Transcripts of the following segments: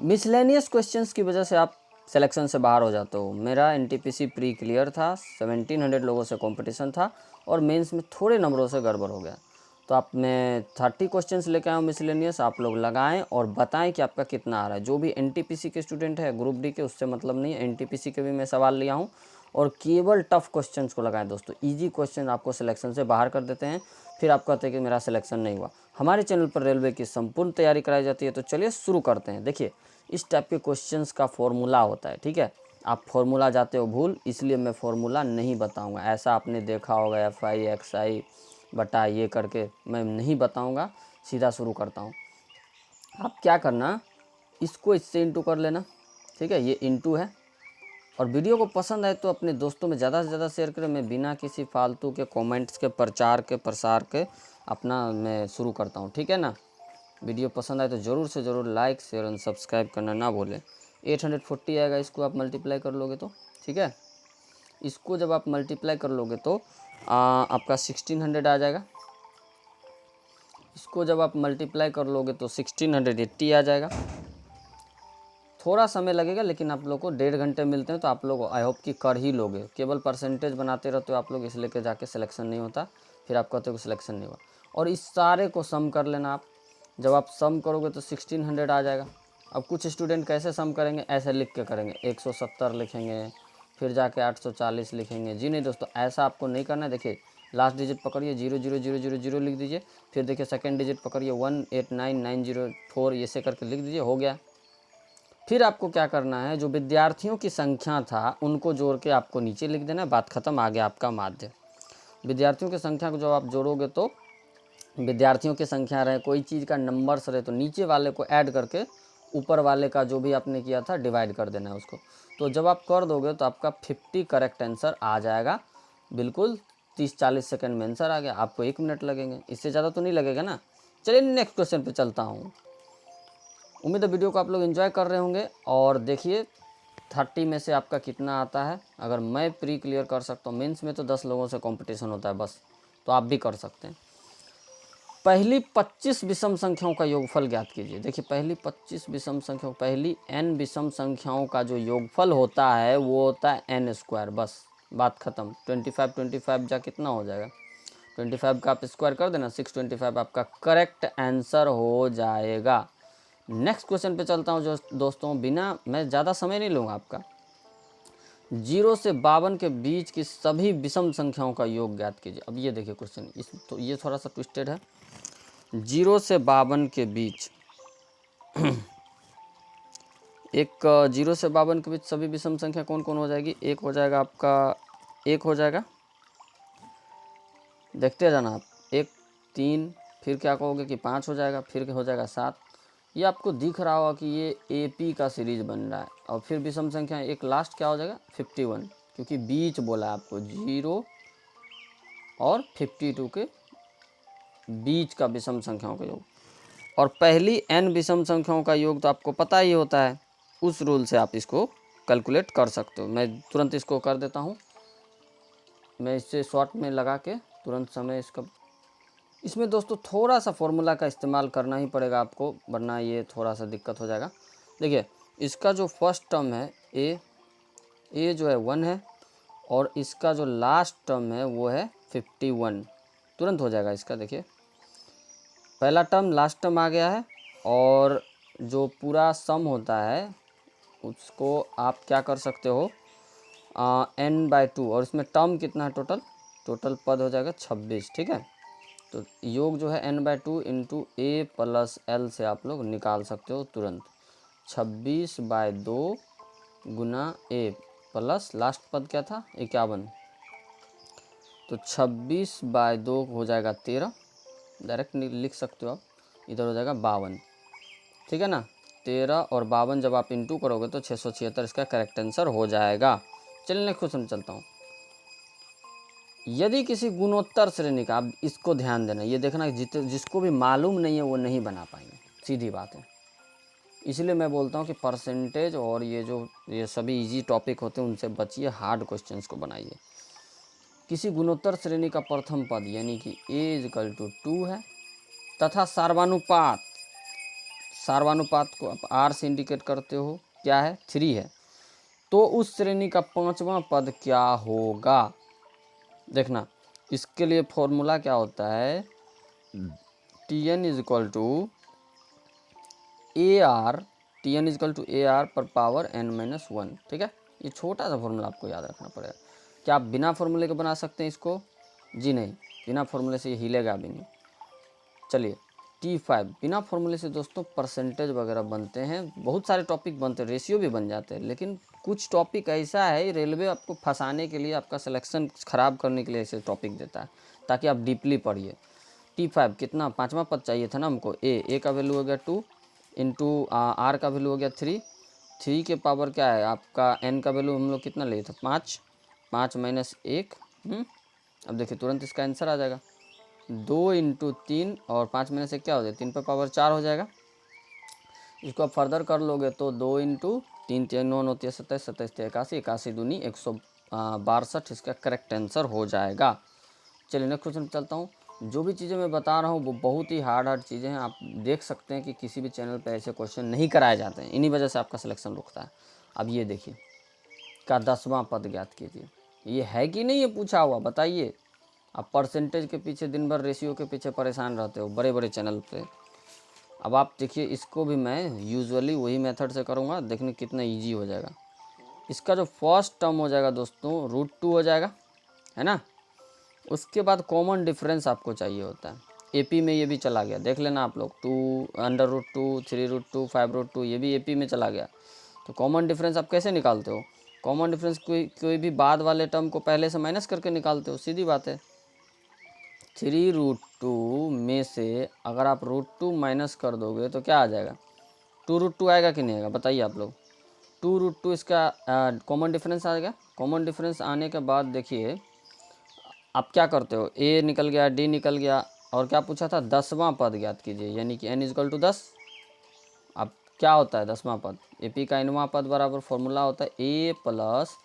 Miscellaneous questions की वजह से आप सिलेक्शन से बाहर हो जाते हो। मेरा एनटीपीसी प्री क्लियर था, 1700 लोगों से कंपटीशन था और मेंस में थोड़े नंबरों से गड़बड़ हो गया। तो आप मैं 30 क्वेश्चंस लेकर आया हूँ मिसलेनियस, आप लोग लगाएं और बताएं कि आपका कितना आ रहा है। जो भी एनटीपीसी के स्टूडेंट है, ग्रुप डी के, उससे मतलब नहीं है, एनटीपीसी के भी मैं सवाल लिया हूँ और केवल टफ क्वेश्चंस को लगाएं दोस्तों। इजी क्वेश्चन आपको सिलेक्शन से बाहर कर देते हैं, फिर आप कहते हैं कि मेरा सिलेक्शन नहीं हुआ। हमारे चैनल पर रेलवे की संपूर्ण तैयारी कराई जाती है। तो चलिए शुरू करते हैं। देखिए, इस टाइप के क्वेश्चंस का फॉर्मूला होता है, ठीक है। आप फॉर्मूला जाते हो भूल, इसलिए मैं फॉर्मूला नहीं बताऊंगा। ऐसा आपने देखा होगा FI/XI बटा ये करके, मैं नहीं बताऊंगा, सीधा शुरू करता हूँ। आप क्या करना, इसको इससे इंटू कर लेना, ठीक है, ये इंटू है। और वीडियो को पसंद आए तो अपने दोस्तों में ज़्यादा से ज़्यादा शेयर करें। मैं बिना किसी फालतू के कमेंट्स के प्रचार के प्रसार के अपना मैं शुरू करता हूँ, ठीक है ना। वीडियो पसंद आए तो ज़रूर से ज़रूर लाइक शेयर और सब्सक्राइब करना ना भूलें। 840 आएगा, इसको आप मल्टीप्लाई कर लोगे तो, ठीक है। इसको जब आप मल्टीप्लाई कर लोगे तो आपका 1600 आ जाएगा। इसको जब आप मल्टीप्लाई कर लोगे तो 1680 आ जाएगा। थोड़ा समय लगेगा, लेकिन आप लोग को 1.5 घंटे मिलते हैं तो आप लोग आई होप कि कर ही लोगे। केवल परसेंटेज बनाते रहते हो आप लोग, इसलिए के जाके सिलेक्शन नहीं होता, फिर आप कहते हो कि सिलेक्शन नहीं हुआ। और इस सारे को सम कर लेना आप। जब आप सम करोगे तो 1600 आ जाएगा। अब कुछ स्टूडेंट कैसे सम करेंगे, ऐसे लिख के करेंगे, 170 लिखेंगे, फिर जाके 840 लिखेंगे। जी नहीं दोस्तों, ऐसा आपको नहीं करना है। देखिए, लास्ट डिजिट पकड़िए, 00000 लिख दीजिए, फिर देखिए सेकेंड डिजिट पकड़िए 189904, ऐसे करके लिख दीजिए, हो गया। फिर आपको क्या करना है, जो विद्यार्थियों की संख्या था उनको जोड़ के आपको नीचे लिख देना है, बात खत्म, आ गया आपका माध्य। विद्यार्थियों की संख्या को जब आप जोड़ोगे तो विद्यार्थियों की संख्या रहे, कोई चीज़ का नंबर्स रहे, तो नीचे वाले को ऐड करके ऊपर वाले का जो भी आपने किया था डिवाइड कर देना है उसको। तो जब आप कर दोगे तो आपका 50 करेक्ट आंसर आ जाएगा। बिल्कुल 30-40 सेकंड में आंसर आ गया। आपको 1 मिनट लगेंगे, इससे ज़्यादा तो नहीं लगेगा ना। चलिए नेक्स्ट क्वेश्चन पे चलता हूँ। उम्मीद है वीडियो को आप लोग एंजॉय कर रहे होंगे। और देखिए 30 में से आपका कितना आता है। अगर मैं प्री क्लियर कर सकता हूँ, मेंस में तो 10 लोगों से कंपटीशन होता है बस, तो आप भी कर सकते हैं। पहली 25 विषम संख्याओं का योगफल ज्ञात कीजिए। देखिए, पहली 25 विषम संख्याओं, पहली n विषम संख्याओं का जो योगफल होता है वो होता है n²। बस बात खत्म। 25 जा कितना हो जाएगा, 25 का आप स्क्वायर कर देना, 625 आपका करेक्ट आंसर हो जाएगा। नेक्स्ट क्वेश्चन पे चलता हूँ जो दोस्तों, बिना मैं ज़्यादा समय नहीं लूँगा आपका। 0 से 52 के बीच की सभी विषम संख्याओं का योग ज्ञात कीजिए। अब ये देखिए क्वेश्चन, इस तो ये थोड़ा सा ट्विस्टेड है। 0 से 52 के बीच एक 0 से 52 के बीच सभी विषम संख्या कौन कौन हो जाएगी। एक हो जाएगा आपका, एक हो जाएगा, देखते जाना आप, 1 3, फिर क्या कहोगे कि 5 हो जाएगा, फिर हो जाएगा 7। ये आपको दिख रहा होगा कि ये AP का सीरीज बन रहा है। और फिर विषम संख्या एक लास्ट क्या हो जाएगा, 51, क्योंकि बीच बोला है आपको, 0 और 52 के बीच का विषम संख्याओं का योग। और पहली n विषम संख्याओं का योग तो आपको पता ही होता है, उस रूल से आप इसको कैलकुलेट कर सकते हो। मैं तुरंत इसको कर देता हूँ, मैं इससे शॉर्ट में लगा के तुरंत समय इसका। इसमें दोस्तों थोड़ा सा फॉर्मूला का इस्तेमाल करना ही पड़ेगा आपको, वरना ये थोड़ा सा दिक्कत हो जाएगा। देखिए, इसका जो फर्स्ट टर्म है ए जो है 1 है, और इसका जो लास्ट टर्म है वो है 51। तुरंत हो जाएगा इसका। देखिए, पहला टर्म लास्ट टर्म आ गया है, और जो पूरा सम होता है उसको आप क्या कर सकते हो, n/2, और इसमें टर्म कितना है, टोटल पद हो जाएगा 26, ठीक है। तो योग जो है n/2 इंटू A + L से आप लोग निकाल सकते हो तुरंत। 26/2 गुना A प्लस लास्ट पद क्या था, 51, तो 26/2 हो जाएगा 13, डायरेक्ट लिख सकते हो आप। इधर हो जाएगा 52, ठीक है ना। 13 और 52 जब आप इंटू करोगे तो 676 इसका करेक्ट आंसर हो जाएगा। चलिए नेक्स्ट क्वेश्चन चलता हूँ। यदि किसी गुणोत्तर श्रेणी का, आप इसको ध्यान देना, ये देखना जिसको भी मालूम नहीं है वो नहीं बना पाएंगे, सीधी बात है। इसलिए मैं बोलता हूँ कि परसेंटेज और ये सभी इजी टॉपिक होते हैं उनसे बचिए, हार्ड क्वेश्चंस को बनाइए। किसी गुणोत्तर श्रेणी का प्रथम पद यानी कि A = 2 है, तथा सर्वानुपात सार्वनुपात को आप आर से इंडिकेट करते हो, क्या है 3 है, तो उस श्रेणी का 5वां पद क्या होगा। देखना इसके लिए फॉर्मूला क्या होता है, Tn is equal to a r पर पावर n-1। ठीक है, ये छोटा सा फॉर्मूला आपको याद रखना पड़ेगा। क्या आप बिना फॉर्मूले के बना सकते हैं इसको, जी नहीं, बिना फॉर्मूले से ये हिलेगा भी नहीं। चलिए T5 बिना फॉर्मूले से दोस्तों परसेंटेज वगैरह बनते हैं, बहुत सारे टॉपिक बनते हैं, रेशियो भी बन जाते हैं, लेकिन कुछ टॉपिक ऐसा है रेलवे आपको फंसाने के लिए, आपका सिलेक्शन ख़राब करने के लिए ऐसे टॉपिक देता है ताकि आप डीपली पढ़िए। T5 कितना 5वां पद चाहिए था ना हमको, ए का वैल्यू हो गया 2 इंटू आर का वैल्यू हो गया 3 के पावर क्या है आपका, n का वैल्यू हम लोग कितना लिए थे 5 माइनस 1। अब देखिए तुरंत इसका आंसर आ जाएगा, 2 इंटू 3 और 5 में से क्या हो जाए 3 पर पावर 4 हो जाएगा। इसको आप फर्दर कर लोगे तो 2 इंटू 3 3 9 होती है 27 27 81 81 दूनी 162 इसका करेक्ट आंसर हो जाएगा। चलिए नेक्स्ट क्वेश्चन चलता हूँ। जो भी चीज़ें मैं बता रहा हूँ वो बहुत ही हार्ड चीज़ें हैं, आप देख सकते हैं कि किसी भी चैनल पर ऐसे क्वेश्चन नहीं कराए जाते हैं, इन्हीं वजह से आपका सिलेक्शन रुकता है। अब ये देखिए का 10वां पद ज्ञात कीजिए, ये है कि नहीं ये पूछा हुआ बताइए। आप परसेंटेज के पीछे दिन भर रेशियो के पीछे परेशान रहते हो बड़े बड़े चैनल पे। अब आप देखिए इसको भी मैं यूजुअली वही मेथड से करूँगा, देखने कितना इजी हो जाएगा। इसका जो फर्स्ट टर्म हो जाएगा दोस्तों √2 हो जाएगा, है ना। उसके बाद कॉमन डिफरेंस आपको चाहिए होता है, एपी में ये भी चला गया, देख लेना आप लोग 2 √2 3√2 5√2 ये भी एपी में चला गया। तो कॉमन डिफरेंस आप कैसे निकालते हो, कॉमन डिफरेंस कोई भी बाद वाले टर्म को पहले से माइनस करके निकालते हो, सीधी बात है। 3√2 में से अगर आप √2 माइनस कर दोगे तो क्या आ जाएगा, 2√2 आएगा कि नहीं आएगा बताइए आप लोग। 2√2 इसका कॉमन डिफरेंस आ गया। कॉमन डिफरेंस आने के बाद देखिए आप क्या करते हो, ए निकल गया, डी निकल गया, और क्या पूछा था 10वां पद ज्ञात कीजिए, यानी कि n = 10। अब क्या होता है 10वां पद, एपी का nवां पद बराबर फॉर्मूला होता है a +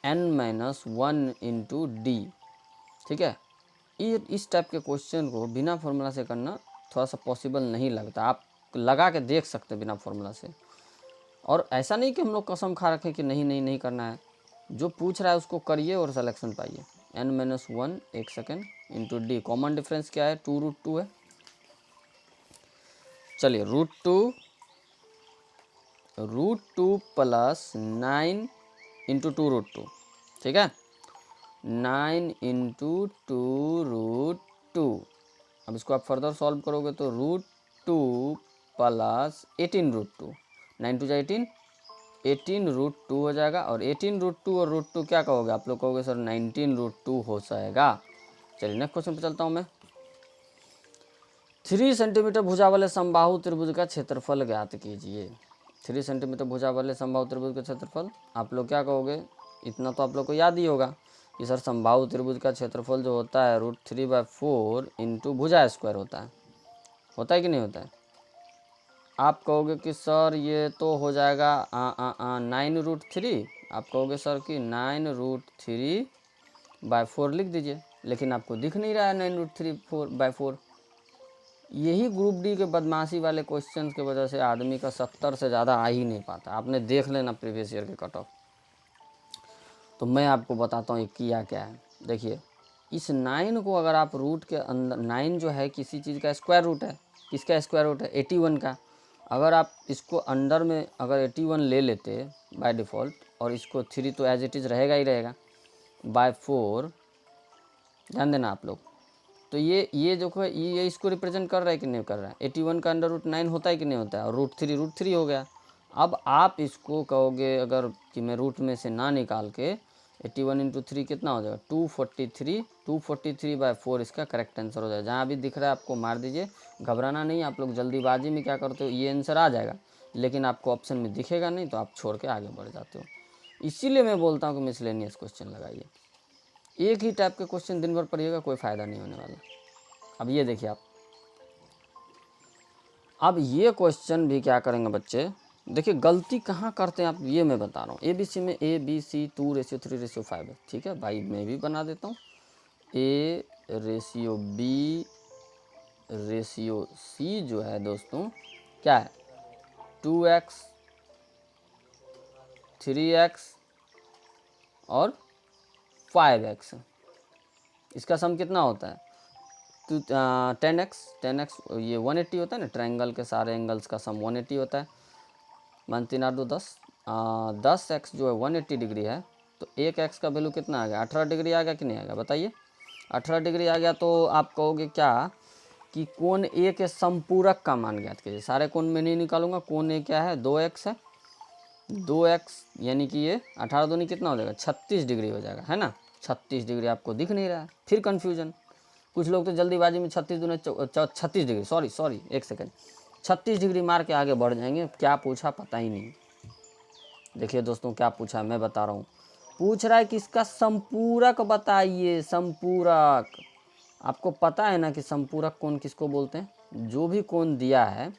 n-1 इंटू डी। ठीक है, ये इस टाइप के क्वेश्चन को बिना फॉर्मूला से करना थोड़ा सा पॉसिबल नहीं लगता, आप लगा के देख सकते बिना फॉर्मूला से। और ऐसा नहीं कि हम लोग कसम खा रखें कि नहीं नहीं नहीं करना है, जो पूछ रहा है उसको करिए और सिलेक्शन पाइए। n-1 एक second into D, common difference क्या है 2√2 है। चलिए √2 + 9 इंटू 2√2, ठीक है 9 इंटू 2√2। अब इसको आप फर्दर सॉल्व करोगे तो √2 + 18√2, 9 2 18 18√2 हो जाएगा। और 18√2 और √2 क्या कहोगे आप लोग, कहोगे सर 19√2 हो जाएगा। चलिए नेक्स्ट क्वेश्चन पे चलता हूँ मैं। 3 सेंटीमीटर भुजा वाले समबाहु त्रिभुज का क्षेत्रफल ज्ञात कीजिए। 3 सेंटीमीटर भुजा वाले समबाहु त्रिभुज का क्षेत्रफल, आप लोग क्या कहोगे, इतना तो आप लोग को याद ही होगा कि सर समबाहु त्रिभुज का क्षेत्रफल जो होता है √3/4 इंटू भुजा स्क्वायर होता है कि नहीं होता है। आप कहोगे कि सर ये तो हो जाएगा 9√3, आप कहोगे सर कि 9√3/4 लिख दीजिए, लेकिन आपको दिख नहीं रहा है 9√3/4। यही ग्रुप डी के बदमाशी वाले क्वेश्चन की वजह से आदमी का 70 से ज़्यादा आ ही नहीं पाता। आपने देख लेना प्रीवियस ईयर के कट ऑफ। तो मैं आपको बताता हूँ ये किया क्या है। देखिए इस 9 को अगर आप रूट के अंदर, 9 जो है किसी चीज़ का स्क्वायर रूट है, किसका स्क्वायर रूट है 81 का। अगर आप इसको अंडर में अगर 81 ले लेते बाय डिफ़ॉल्ट, और इसको 3 तो एज इट इज़ रहेगा ही रहेगा, /4 ध्यान देना आप लोग। तो ये जो है ये इसको रिप्रेजेंट कर रहा है कि नहीं कर रहा है, 81 का √9 होता है कि नहीं होता है, और √3 हो गया। अब आप इसको कहोगे अगर कि मैं रूट में से ना निकाल के 81 इंटू 3 कितना हो जाएगा 243, 243/4 इसका करेक्ट आंसर हो जाएगा। जहाँ भी दिख रहा है आपको मार दीजिए, घबराना नहीं। आप लोग जल्दीबाजी में क्या करते हो, ये आंसर आ जाएगा लेकिन आपको ऑप्शन में दिखेगा नहीं तो आप छोड़ के आगे बढ़ जाते हो। इसीलिए मैं बोलता हूँ कि मिसलेनियस क्वेश्चन लगाइए, एक ही टाइप के क्वेश्चन दिन भर पढ़िएगा, कोई फ़ायदा नहीं होने वाला। अब ये देखिए आप, अब ये क्वेश्चन भी क्या करेंगे बच्चे, देखिए गलती कहाँ करते हैं आप, ये मैं बता रहा हूँ। ABC में ABC 2:3:5 है, ठीक है भाई, मैं भी बना देता हूँ A/B/C जो है दोस्तों क्या है 2x 3x और 5x। इसका सम कितना होता है? तो 10x ये 180 होता है ना, ट्रायंगल के सारे एंगल्स का सम 180 होता है। 1 3 8 2 10, 10x जो है 180 डिग्री है, तो एक x का वैल्यू कितना आ गया? 18 डिग्री आ गया कि नहीं आ गया बताइए? 18 डिग्री आ गया। तो आप कहोगे क्या कि कोण ए के समपूरक का मान ज्ञात कीजिए। सारे कोण में नहीं निकालूंगा, कोण ए क्या है? 2x है, 2x यानी कि ये 18 दूनी कितना हो जाएगा? 36 डिग्री हो जाएगा, है ना। 36 डिग्री आपको दिख नहीं रहा है, फिर कन्फ्यूजन। कुछ लोग तो जल्दीबाजी में 36 दूनी 36 डिग्री, सॉरी एक सेकेंड, 36 डिग्री मार के आगे बढ़ जाएंगे। क्या पूछा पता ही नहीं। देखिए दोस्तों क्या पूछा मैं बता रहा हूँ। पूछ रहा है कि इसका संपूरक बताइए, संपूरक। आपको पता है ना कि संपूरक कोण किसको बोलते हैं? जो भी कोण दिया है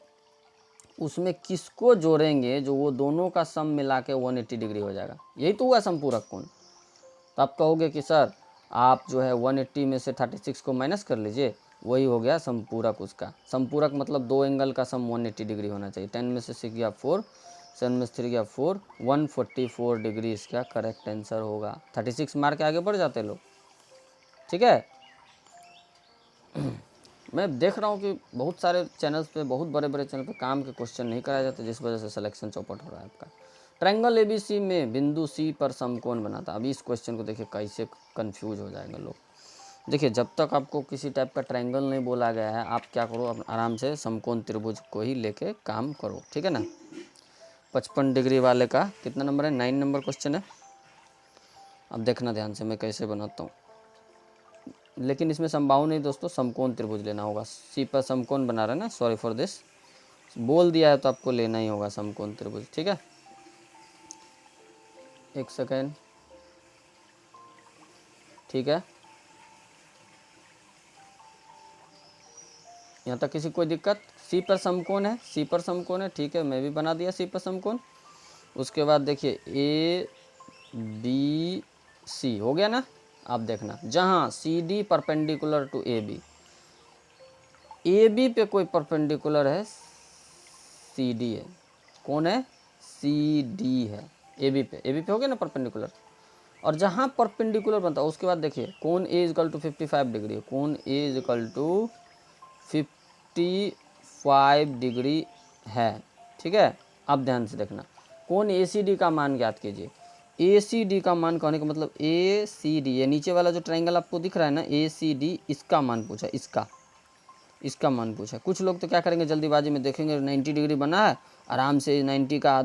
उसमें किसको जोड़ेंगे जो वो दोनों का सम मिला के 180 डिग्री हो जाएगा, यही तो हुआ संपूरक कोण। तो आप कहोगे कि सर आप जो है 180 में से 36 को माइनस कर लीजिए, वही हो गया संपूरक उसका। संपूरक मतलब दो एंगल का सम 180 डिग्री होना चाहिए। 10 में से 6 गया 4, 7 में से 3 गया 4, 144 डिग्री इसका करेक्ट आंसर होगा। 36 मार के आगे बढ़ जाते लोग, ठीक है। मैं देख रहा हूँ कि बहुत सारे चैनल्स पे, बहुत बड़े बड़े चैनल पे काम के क्वेश्चन नहीं कराए जाते, जिस वजह से सिलेक्शन चौपट हो रहा है आपका। ट्रायंगल ABC में बिंदु C पर समकोण बनाता। अभी इस क्वेश्चन को देखिए कैसे कंफ्यूज हो जाएंगे लोग। देखिए जब तक आपको किसी टाइप का ट्रायंगल नहीं बोला गया है, आप क्या करो, आप आराम से समकोण त्रिभुज को ही लेके काम करो, ठीक है ना। 55 डिग्री वाले का कितना नंबर है? 9 नंबर क्वेश्चन है। अब देखना ध्यान से मैं कैसे बनाता हूँ, लेकिन इसमें समबाहु नहीं दोस्तों, समकोण त्रिभुज लेना होगा। सी पर समकोण बना रहे ना, सॉरी फॉर दिस, बोल दिया है तो आपको लेना ही होगा समकोण त्रिभुज, ठीक है। एक सेकेंड, ठीक है। यहाँ तक किसी कोई दिक्कत? सी पर समकोण है, सी पर समकोण है, ठीक है, मैं भी बना दिया सी पर समकोण। उसके बाद देखिए ABC हो गया ना। आप देखना जहाँ CD perpendicular to AB, AB पे कोई परपेंडिकुलर है, CD है। कौन है? CD है AB पे हो गया ना परपेंडिकुलर। और जहाँ परपेंडिकुलर बनता है उसके बाद देखिए कोण A इजकल टू 55 डिग्री, कोण A इजकल टू 55 डिग्री है, ठीक है। अब ध्यान से देखना, कोण ACD का मान ज्ञात कीजिए। ACD का मान कहने का मतलब ACD, ये नीचे वाला जो ट्रायंगल आपको दिख रहा है ना ACD, इसका मान पूछा, इसका मान पूछा। कुछ लोग तो क्या करेंगे, जल्दीबाजी में देखेंगे 90 डिग्री बना है, आराम से 90 का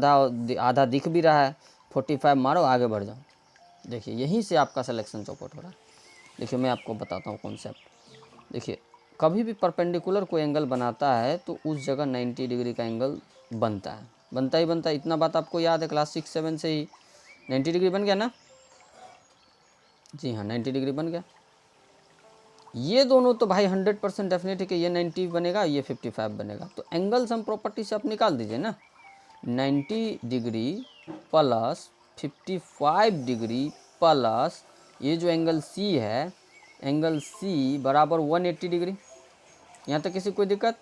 आधा दिख भी रहा है, 45 मारो आगे बढ़ जाओ। देखिए यहीं से आपका सिलेक्शन चौपट हो रहा है। देखिए मैं आपको बताता हूँ कॉन्सेप्ट। देखिए कभी भी परपेंडिकुलर कोई एंगल बनाता है तो उस जगह 90 डिग्री का एंगल बनता है, बनता ही बनता है। इतना बात आपको याद है क्लास 6-7 से ही। 90 डिग्री बन गया ना? जी हाँ 90 डिग्री बन गया। ये दोनों तो भाई 100% डेफिनेट है कि ये 90 बनेगा, ये 55 बनेगा। तो एंगल सम प्रॉपर्टी से आप निकाल दीजिए ना, 90 डिग्री प्लस 55 डिग्री प्लस ये जो एंगल C है, एंगल C बराबर 180 डिग्री। यहाँ तक किसी कोई दिक्कत?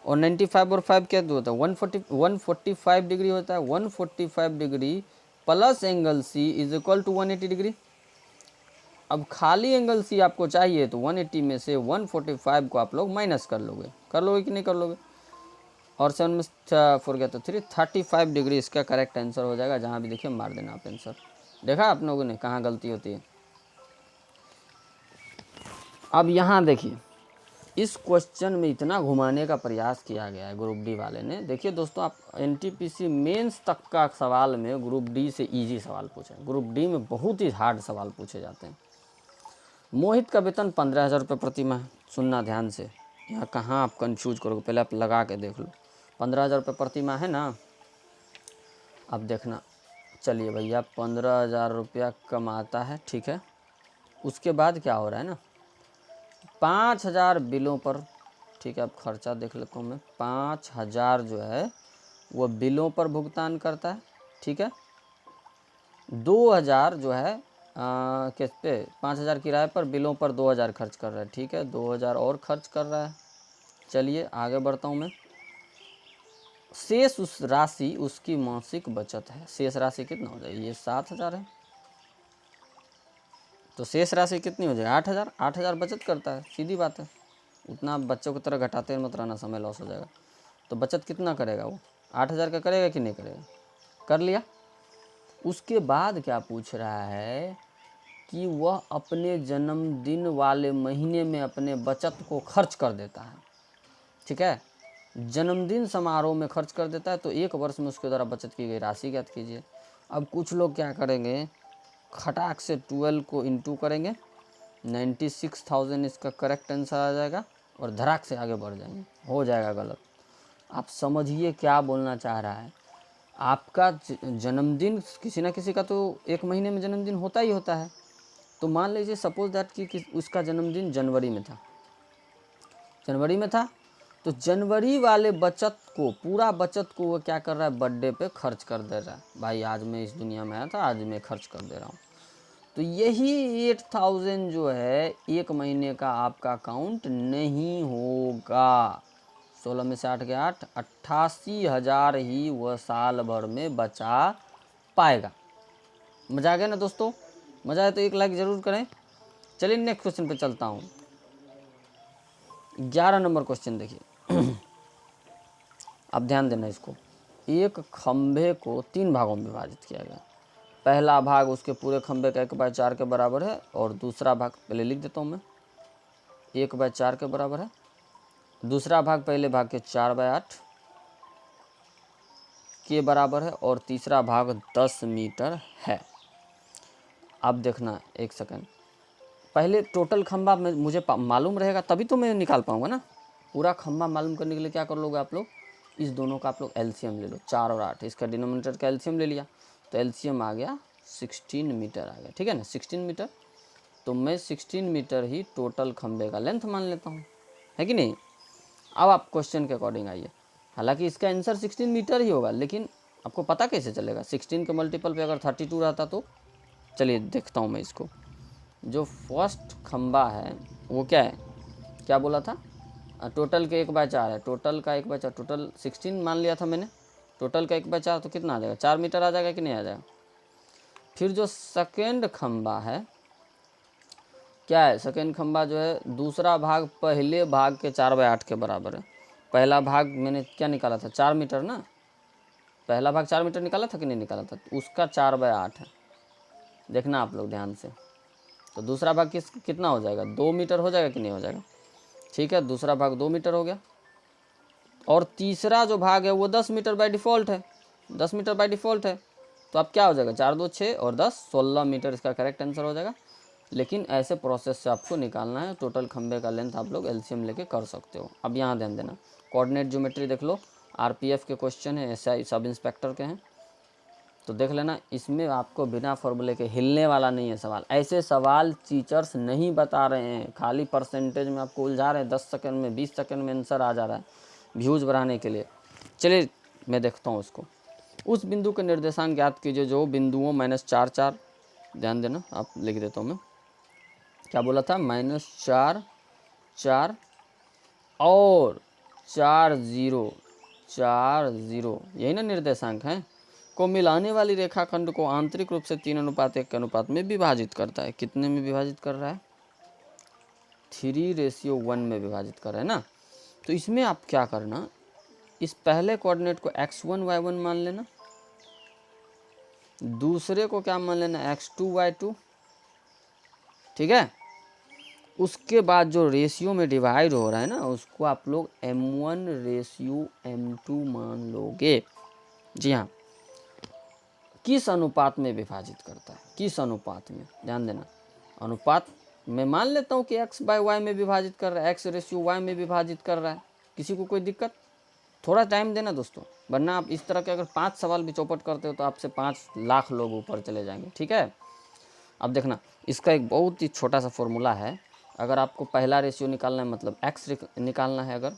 और 95 और 5 क्या होता है? 145 डिग्री होता है। 145 degree plus angle C is equal to 180 degree. अब खाली एंगल C आपको चाहिए तो 180 में से 145 को आप लोग माइनस कर लोगे कि नहीं कर लोगे? और 7 में 4 गया तो 35 डिग्री इसका करेक्ट आंसर हो जाएगा। जहाँ भी देखिए मार देना आप आंसर। देखा आप लोगों ने कहाँ गलती होती है। अब यहाँ देखिए इस क्वेश्चन में इतना घुमाने का प्रयास किया गया है ग्रुप डी वाले ने। देखिए दोस्तों, आप NTPC मेंस तक का सवाल में ग्रुप डी से इजी सवाल पूछे, ग्रुप डी में बहुत ही हार्ड सवाल पूछे जाते हैं। मोहित का वेतन 15,000 रुपये प्रति माह। सुनना ध्यान से, यहाँ कहाँ आप कंफ्यूज करोगे, पहले आप लगा के देख लो। 15,000 रुपये प्रति माह है ना। अब देखना, चलिए भैया 15,000 रुपया कमाता है, ठीक है। उसके बाद क्या हो रहा है ना, 5,000 बिलों पर, ठीक है। अब खर्चा देख लेता हूँ मैं, 5,000 जो है वो बिलों पर भुगतान करता है, ठीक है। 2,000 जो है किस पे, 5,000 किराए पर, बिलों पर 2,000 खर्च कर रहा है, ठीक है। 2,000 और खर्च कर रहा है। चलिए आगे बढ़ता हूँ मैं। शेष उस राशि उसकी मासिक बचत है। शेष राशि कितना हो जाएगी, ये 7,000 है, तो शेष राशि कितनी हो जाएगी 8,000। 8,000 बचत करता है, सीधी बात है। उतना आप बच्चों की तरह घटाते मत रहना, समय लॉस हो जाएगा। तो बचत कितना करेगा वो, 8,000 का करेगा कि नहीं करेगा, कर लिया। उसके बाद क्या पूछ रहा है कि वह अपने जन्मदिन वाले महीने में अपने बचत को खर्च कर देता है। ठीक है, जन्मदिन समारोह में खर्च कर देता है, तो एक वर्ष में उसके द्वारा बचत की गई राशि ज्ञात कीजिए। अब कुछ लोग क्या करेंगे, खटाक से 12 को इंटू करेंगे, 96,000 इसका करेक्ट आंसर आ जाएगा, और धड़ाक से आगे बढ़ जाएंगे। हो जाएगा गलत। आप समझिए क्या बोलना चाह रहा है। आपका जन्मदिन किसी ना किसी का तो एक महीने में जन्मदिन होता ही होता है। तो मान लीजिए सपोज दैट कि उसका जन्मदिन जनवरी में था, तो जनवरी वाले बचत को, पूरा बचत को वो क्या कर रहा है, बर्थडे पे खर्च कर दे रहा है। भाई आज मैं इस दुनिया में आया था, आज मैं खर्च कर दे रहा हूँ। तो यही 8,000 जो है एक महीने का आपका काउंट नहीं होगा। 16 में से 8 के 8, 88,000 ही वह साल भर में बचा पाएगा। मजा आ गया ना दोस्तों, मजा आया तो एक लाइक ज़रूर करें। चलिए नेक्स्ट क्वेश्चन पे चलता हूँ। 11 नंबर क्वेश्चन देखिए। अब ध्यान देना इसको। एक खंभे को 3 भागों में विभाजित किया गया। पहला भाग उसके पूरे खंभे का 1/4 के बराबर है, और दूसरा भाग पहले लिख देता हूँ मैं, 1/4 के बराबर है। दूसरा भाग पहले भाग के 4/8 के बराबर है, और तीसरा भाग 10 मीटर है। अब देखना एक सेकंड, पहले टोटल खंभा में मुझे मालूम रहेगा तभी तो मैं निकाल पाऊंगा ना। पूरा खंभा मालूम करने के लिए क्या कर लोगे आप लोग, इस दोनों का आप लोग एलसीएम ले लो, 4 और 8, इसका डिनोमिनेटर का एलसीएम ले लिया, तो एलसीएम आ गया 16 मीटर आ गया। ठीक है ना, 16 मीटर। तो मैं 16 मीटर ही टोटल खंभे का लेंथ मान लेता हूँ, है कि नहीं। अब आप क्वेश्चन के अकॉर्डिंग आइए। हालांकि इसका आंसर 16 मीटर ही होगा, लेकिन आपको पता कैसे चलेगा, 16 के मल्टीपल पे अगर 32 रहता तो। चलिए देखता हूँ मैं इसको। जो फर्स्ट खंबा है वो क्या है, क्या बोला था, टोटल के 1/4 है, टोटल का 1/4, टोटल 16 मान लिया था मैंने, टोटल का 1/4 तो कितना आ जाएगा, 4 मीटर आ जाएगा कि नहीं आ जाएगा। फिर जो सेकेंड खंबा है, क्या है, सेकेंड खंबा जो है दूसरा भाग पहले भाग के 4/8 के बराबर है। पहला भाग मैंने क्या निकाला था, 4 मीटर ना, पहला भाग 4 मीटर निकाला था कि नहीं निकाला था, तो उसका 4/8 है। देखना आप लोग ध्यान से। तो दूसरा भाग कितना हो जाएगा, 2 मीटर हो जाएगा कि नहीं हो जाएगा। ठीक है, दूसरा भाग 2 मीटर हो गया, और तीसरा जो भाग है वो 10 मीटर बाय डिफ़ॉल्ट है, 10 मीटर बाय डिफ़ॉल्ट है। तो अब क्या हो जाएगा, 4 2 6 और 10 16 मीटर इसका करेक्ट आंसर हो जाएगा। लेकिन ऐसे प्रोसेस से आपको निकालना है, टोटल खंबे का लेंथ आप लोग एलसीएम लेके कर सकते हो। अब यहाँ ध्यान देना, कोऑर्डिनेट ज्योमेट्री देख लो, आरपीएफ के क्वेश्चन है, एसआई सब इंस्पेक्टर के हैं, तो देख लेना। इसमें आपको बिना फॉर्मूले के हिलने वाला नहीं है सवाल। ऐसे सवाल टीचर्स नहीं बता रहे हैं, खाली परसेंटेज में आपको उलझा रहे हैं। 10 सेकंड में 20 सेकंड में आंसर आ जा रहा है व्यूज़ बढ़ाने के लिए। चलिए मैं देखता हूँ उसको। उस बिंदु के निर्देशांक ज्ञात कीजिए जो बिंदुओं -4 4, ध्यान देना आप लिख देता हूँ मैं, क्या बोला था, -4 4 और 4 0 4 0, यही ना निर्देशांक हैं, को मिलाने वाली रेखाखंड को आंतरिक रूप से 3:1 के अनुपात में विभाजित करता है। कितने में विभाजित कर रहा है, 3:1 में विभाजित कर रहा है ना। तो इसमें आप क्या करना, इस पहले कोऑर्डिनेट को x1 y1 मान लेना, दूसरे को क्या मान लेना, x2 y2। ठीक है, उसके बाद जो रेशियो में डिवाइड हो रहा है ना, उसको आप लोग m1:m2 मान लोगे। जी हाँ, किस अनुपात में विभाजित करता है, किस अनुपात में, ध्यान देना। अनुपात मैं मान लेता हूँ कि x/y में विभाजित कर रहा है, x:y में विभाजित कर रहा है, किसी को कोई दिक्कत। थोड़ा टाइम देना दोस्तों, वरना आप इस तरह के अगर 5 सवाल भी चौपट करते हो तो आपसे 5 लाख लोग ऊपर चले जाएंगे। ठीक है, अब देखना, इसका एक बहुत ही छोटा सा फॉर्मूला है। अगर आपको पहला रेशियो निकालना है, मतलब x निकालना है अगर,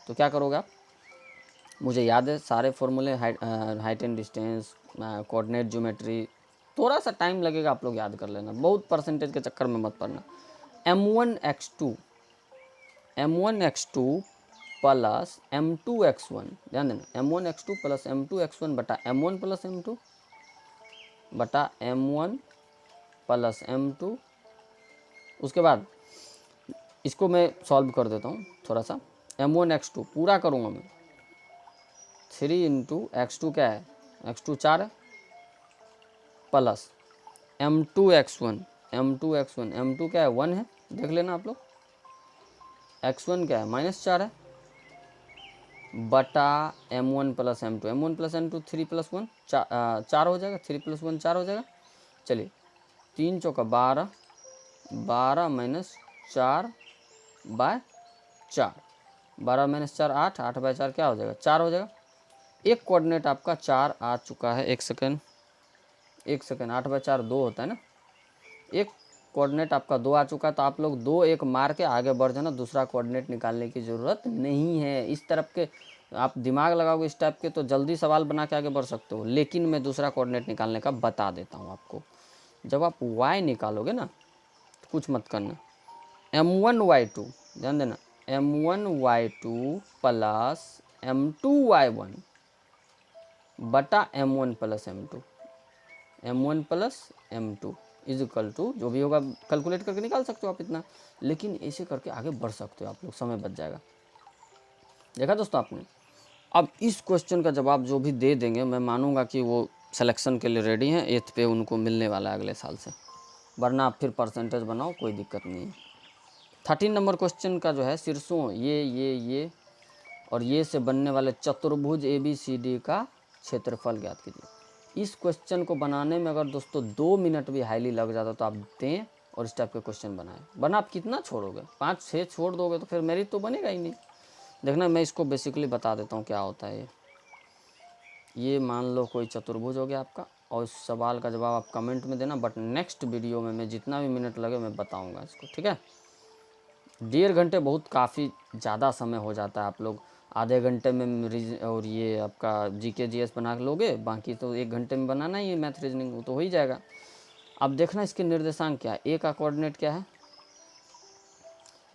तो क्या करोगे आप, मुझे याद है सारे फॉर्मूले, height and distance, coordinate geometry, थोड़ा सा टाइम लगेगा, आप लोग याद कर लेना, बहुत परसेंटेज के चक्कर में मत पड़ना। m1 x2 प्लस m2x1, ध्यान देना m1x2 प्लस m2x1 बटा m1 प्लस m2 बटा m1 प्लस m2। उसके बाद इसको मैं सॉल्व कर देता हूँ थोड़ा सा। m1x2 पूरा करूँगा मैं, 3 इंटू x2 क्या है, x2 4 है, प्लस m2x1, m2 क्या है 1 है, देख लेना आप लोग, x1 क्या है -4 है, बटा m1 प्लस m2 3 + 1 4 हो जाएगा, 3 + 1 4 हो जाएगा। चलिए 3 चौका 12, 12 - 4 बाय 4, 12 - 4 8, 8 बाय 4 क्या हो जाएगा 4 हो जाएगा। एक कोऑर्डिनेट आपका 4 आ चुका है, एक सेकंड 8 बाय 4 2 होता है ना, एक कोऑर्डिनेट आपका 2 आ चुका है। तो आप लोग 2 1 मार के आगे बढ़ जाना, दूसरा कोऑर्डिनेट निकालने की ज़रूरत नहीं है। इस तरफ के आप दिमाग लगाओगे इस टाइप के तो जल्दी सवाल बना के आगे बढ़ सकते हो, लेकिन मैं दूसरा कोऑर्डिनेट निकालने का बता देता हूँ आपको। जब आप y निकालोगे ना तो कुछ मत करना, m1y2, ध्यान देना m1y2 प्लस m2y1 बटा m1 plus m2, m1 plus m2 is equal to जो भी होगा कैलकुलेट करके निकाल सकते हो आप इतना, लेकिन ऐसे करके आगे बढ़ सकते हो आप लोग, समय बच जाएगा। देखा दोस्तों आपने। अब इस क्वेश्चन का जवाब जो भी दे देंगे मैं मानूंगा कि वो सिलेक्शन के लिए रेडी हैं, 8th पे उनको मिलने वाला है अगले साल से, वरना आप फिर परसेंटेज बनाओ, कोई दिक्कत नहीं है। 13 नंबर क्वेश्चन का जो है शीर्षों ये और ये से बनने वाले चतुर्भुज ABCD का क्षेत्रफल ज्ञात कीजिए। इस क्वेश्चन को बनाने में अगर दोस्तों 2 मिनट भी हाईली लग जाता तो आप दें और इस टाइप के क्वेश्चन बनाएं, वरना आप कितना छोड़ोगे, 5-6 छोड़ दोगे तो फिर मेरिट तो बनेगा ही नहीं। देखना मैं इसको बेसिकली बता देता हूँ क्या होता है। ये मान लो कोई चतुर्भुज हो गया आपका, और इस सवाल का जवाब आप कमेंट में देना, बट नेक्स्ट वीडियो में मैं जितना भी मिनट लगे मैं बताऊँगा इसको, ठीक है। 1.5 घंटे बहुत काफ़ी ज़्यादा समय हो जाता है, आप लोग आधे घंटे में और ये आपका GK GS बना लोगे, बाकी तो 1 घंटे में बनाना ही है मैथ रीजनिंग, वो तो हो ही जाएगा। अब देखना इसके निर्देशांक क्या है। ए का कोऑर्डिनेट क्या है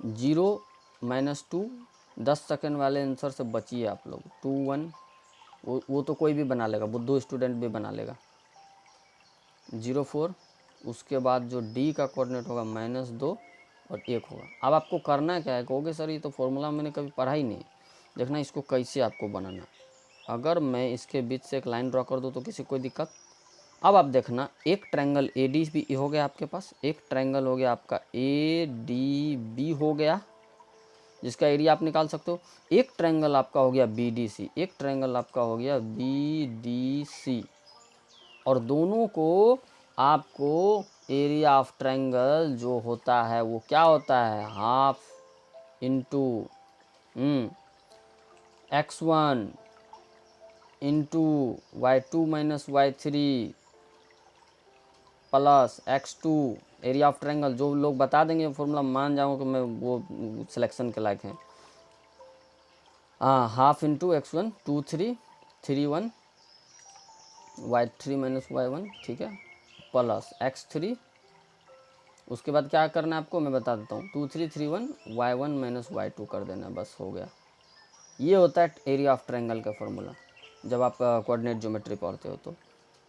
0 - 2, 10 सेकंड वाले आंसर से बचिए आप लोग, 2 1 वो तो कोई भी बना लेगा, बुद्धू स्टूडेंट भी बना लेगा, 0 4। उसके बाद जो डी का कोऑर्डिनेट होगा -2 और 1 होगा। अब आपको करना क्या है, कहोगे सर ये तो फॉर्मूला मैंने कभी पढ़ा ही नहीं। देखना इसको कैसे आपको बनाना। अगर मैं इसके बीच से एक लाइन ड्रॉ कर दूँ तो किसी कोई दिक्कत। अब आप देखना एक ट्रायंगल AD भी हो गया आपके पास, एक ट्रायंगल हो गया आपका ADB हो गया, जिसका एरिया आप निकाल सकते हो। एक ट्रायंगल आपका हो गया BDC, एक ट्रायंगल आपका हो गया BDC, और दोनों को आपको एरिया ऑफ ट्रायंगल जो होता है वो क्या होता है, half into x1 into y2 minus y3 plus x2, area of triangle जो लोग बता देंगे फॉर्मूला मान जाऊँगा कि मैं वो सिलेक्शन के लायक हैं। Half into x1 2 3 3 1 y3 minus y1, ठीक है, प्लस x3। उसके बाद क्या करना है आपको मैं बता देता हूँ, 2 3 3 1 y1 माइनस y2 कर देना, बस हो गया। ये होता है एरिया ऑफ ट्रायंगल का फॉर्मूला। जब आप कोऑर्डिनेट ज्योमेट्री पढ़ते हो तो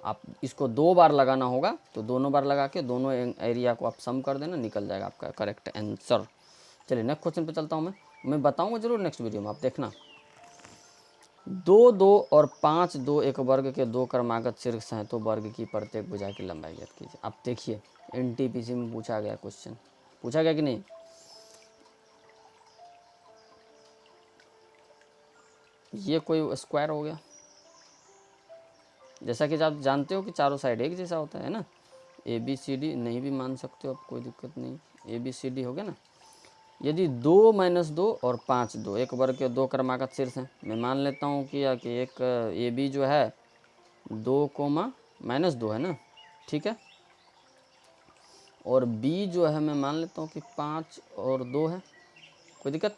आप इसको 2 बार लगाना होगा, तो दोनों बार लगा के दोनों एरिया को आप सम कर देना, निकल जाएगा आपका करेक्ट आंसर। चलिए नेक्स्ट क्वेश्चन पे चलता हूँ। मैं बताऊँगा जरूर नेक्स्ट वीडियो में, आप देखना। 2 2 और 5 2 एक वर्ग के 2 क्रमागत शीर्ष हैं तो वर्ग की प्रत्येक भुजा की लंबाई ज्ञात कीजिए। आप देखिए NTPC में पूछा गया क्वेश्चन, पूछा गया कि नहीं। ये कोई स्क्वायर हो गया, जैसा कि आप जानते हो कि चारों साइड एक जैसा होता है ना। ABCD नहीं भी मान सकते हो आप, कोई दिक्कत नहीं, ABCD हो गया ना। यदि 2 - 2 और 5 2 एक वर्ग के 2 क्रमागत शीर्ष हैं, मैं मान लेता हूँ कि एक AB जो है 2, -2 है ना, ठीक है, और B जो है मैं मान लेता हूँ कि 5 और 2 है, कोई दिक्कत।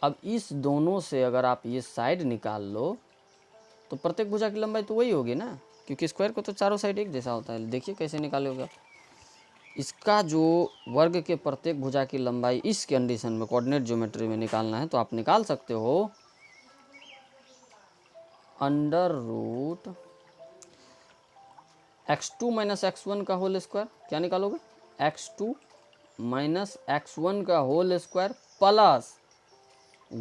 अब इस दोनों से अगर आप ये साइड निकाल लो तो प्रत्येक भुजा की लंबाई तो वही होगी ना, क्योंकि स्क्वायर को तो चारों साइड एक जैसा होता है। देखिए कैसे निकालोगे आप, इसका जो वर्ग के प्रत्येक भुजा की लंबाई इस कंडीशन में कोऑर्डिनेट ज्योमेट्री में निकालना है तो आप निकाल सकते हो under root x2 minus x1 का होल स्क्वायर। क्या निकालोगे? x2 माइनस x1 का whole square plus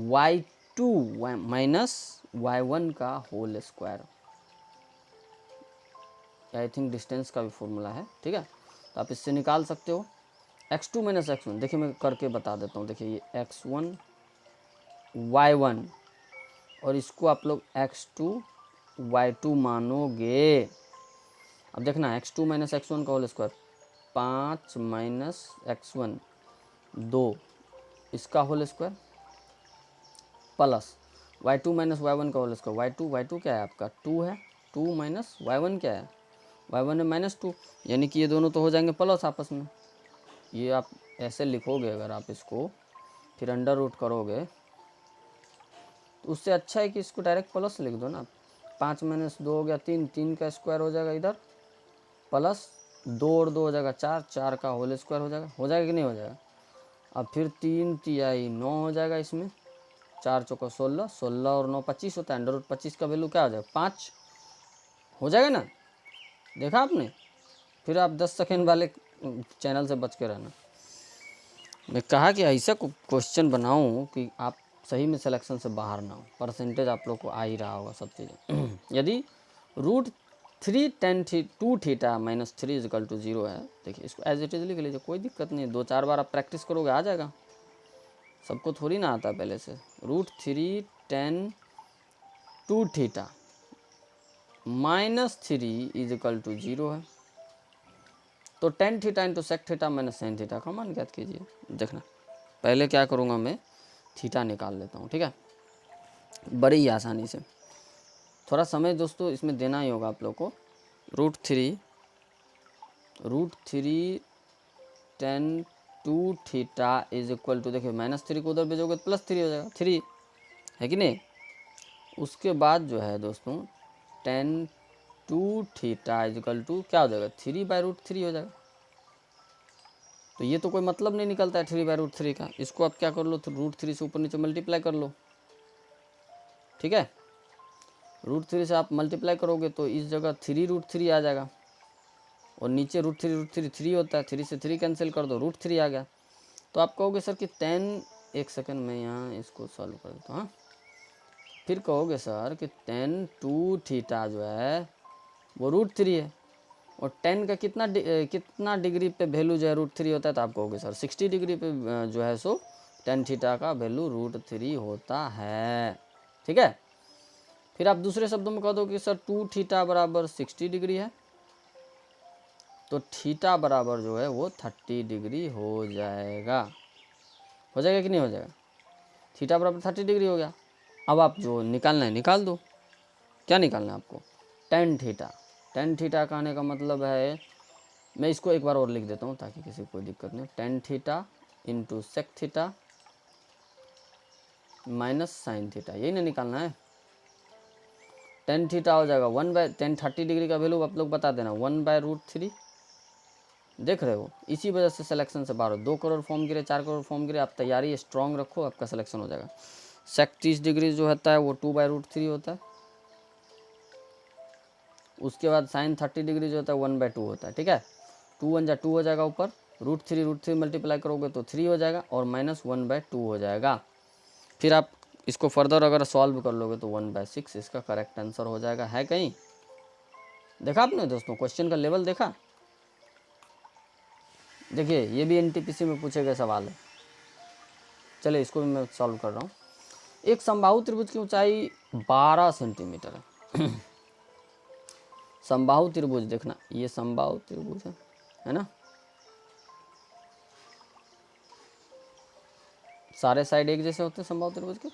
y2 minus y1 का whole square. I think distance का भी फॉर्मूला है, ठीक है। तो आप इससे निकाल सकते हो x2 माइनस x1। देखिए मैं करके बता देता हूँ। देखिए ये x1 y1 और इसको आप लोग x2 y2 मानोगे। अब देखना x2 माइनस x1 का होल स्क्वायर 5 माइनस x1 2 इसका whole square plus y2 minus y1 का होल स्क्वायर। y2 क्या है आपका 2 है। 2 माइनस y1 क्या है y1 है माइनस 2, यानी कि ये दोनों तो हो जाएंगे प्लस आपस में। ये आप ऐसे लिखोगे अगर आप इसको फिर अंडर रूट करोगे तो उससे अच्छा है कि इसको डायरेक्ट प्लस लिख दो ना। 5 माइनस 2 हो गया 3, 3 का स्क्वायर हो जाएगा इधर प्लस 2 और 2 हो जाएगा 4, 4 का होल स्क्वायर हो जाएगा कि नहीं हो जाएगा। अब फिर 3 तिहाई 9 हो जाएगा इसमें, 4 चौका 16, 16 और 9 25 होता है। अंडर रूट 25 का वैल्यू क्या हो जाएगा 5 हो जाएगा ना। देखा आपने। फिर आप 10 सेकेंड वाले चैनल से बच के रहना। मैं कहा कि ऐसा क्वेश्चन बनाऊं कि आप सही में सिलेक्शन से बाहर ना हो, परसेंटेज आप लोग को आ ही रहा होगा सब चीज़ें। यदि root 3 tan 2 theta minus 3 is equal to 0 है, देखिए इसको एज इट इज लिख लीजिए, कोई दिक्कत नहीं। 2-4 बार आप प्रैक्टिस करोगे आ जाएगा। सबको थोड़ी ना आता पहले से। Root 3 tan 2 theta minus 3 is equal to 0 है, तो tan theta into sec theta minus sine theta का मान ज्ञात कीजिए। देखना पहले क्या करूँगा मैं, थीटा निकाल लेता हूँ, ठीक है, बड़ी ही आसानी से। थोड़ा समय दोस्तों इसमें देना ही होगा आप लोग को। Root three tan 2 theta is equal to, देखिए माइनस 3 को उधर भेजोगे तो प्लस 3 हो जाएगा, 3 है कि नहीं। उसके बाद जो है दोस्तों tan 2 theta is equal to क्या हो जाएगा 3/√3 हो जाएगा। तो ये तो कोई मतलब नहीं निकलता है 3/√3 का। इसको आप क्या कर लो, तो √3 से ऊपर नीचे मल्टीप्लाई कर लो, ठीक है। √3 से आप मल्टीप्लाई करोगे तो इस जगह 3√3 आ जाएगा और नीचे √3 3 होता है, 3 से 3 कैंसिल कर दो, √3 आ गया। तो आप कहोगे सर कि एक सेकंड में यहाँ इसको सॉल्व कर देता हूँ। फिर कहोगे सर कि tan 2 थीटा जो है वो √3 है और tan का कितना डिग्री पे वैल्यू जो है √3 होता है, तो आप कहोगे सर 60 डिग्री पे जो है सो tan थीटा का वैल्यू √3 होता है, ठीक है। फिर आप दूसरे शब्दों में कह दो कि सर 2 थीटा बराबर 60 डिग्री है, तो थीटा बराबर जो है वो 30 डिग्री हो जाएगा कि नहीं हो जाएगा। थीटा बराबर 30 डिग्री हो गया। अब आप जो निकालना है निकाल दो। क्या निकालना है आपको, tan थीटा कहने का मतलब है, मैं इसको एक बार और लिख देता हूँ ताकि किसी को कोई दिक्कत नहीं। tan theta into sec theta minus sine theta, यही ना निकालना है। tan थीटा हो जाएगा 1/tan 30 डिग्री का वैल्यू आप लोग बता देना 1/√3। देख रहे हो, इसी वजह से सिलेक्शन से बाहर हो। 2 करोड़ फॉर्म गिरे, 4 करोड़ फॉर्म गिरे, आप तैयारी स्ट्रांग रखो, आपका सिलेक्शन हो जाएगा। सेक 30 डिग्री जो होता है वो 2/√3 होता है। उसके बाद साइन 30 डिग्री जो होता है 1/2 होता है, ठीक है। 2 1 जा 2 हो जाएगा ऊपर, √3 मल्टीप्लाई करोगे तो 3 हो जाएगा और माइनस 1/2 हो जाएगा। फिर आप इसको फर्दर अगर सॉल्व कर लोगे तो 1/6 इसका करेक्ट आंसर हो जाएगा। है कहीं देखा आपने दोस्तों, क्वेश्चन का लेवल देखा। देखिए ये भी एनटीपीसी में पूछे गए सवाल है। चलिए इसको भी मैं सॉल्व कर रहा हूँ। एक समबाहु त्रिभुज की ऊंचाई 12 सेंटीमीटर है। समबाहु त्रिभुज, देखना ये समबाहु त्रिभुज है ना, सारे साइड एक जैसे होते हैं समबाहु त्रिभुज के।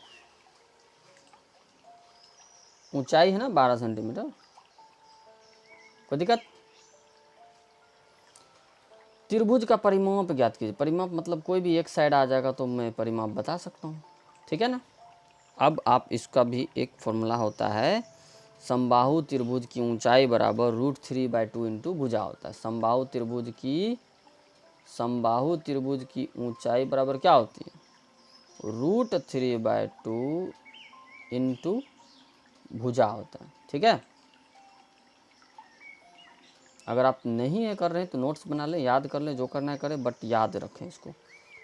ऊंचाई है ना 12 सेंटीमीटर, कोई दिक्कत। त्रिभुज का परिमाप ज्ञात कीजिए। परिमाप मतलब कोई भी एक साइड आ जाएगा तो मैं परिमाप बता सकता हूँ, ठीक है ना। अब आप इसका भी एक फॉर्मूला होता है, समबाहु त्रिभुज की ऊंचाई बराबर √3/2 इंटू भुजा होता है। समबाहु त्रिभुज की समबाहु त्रिभुज की ऊंचाई बराबर क्या होती है, √3/2 इंटू भुजा होता है। ठीक है, अगर आप नहीं है कर रहे हैं तो नोट्स बना लें, याद कर लें, जो करना है करें, बट याद रखें इसको।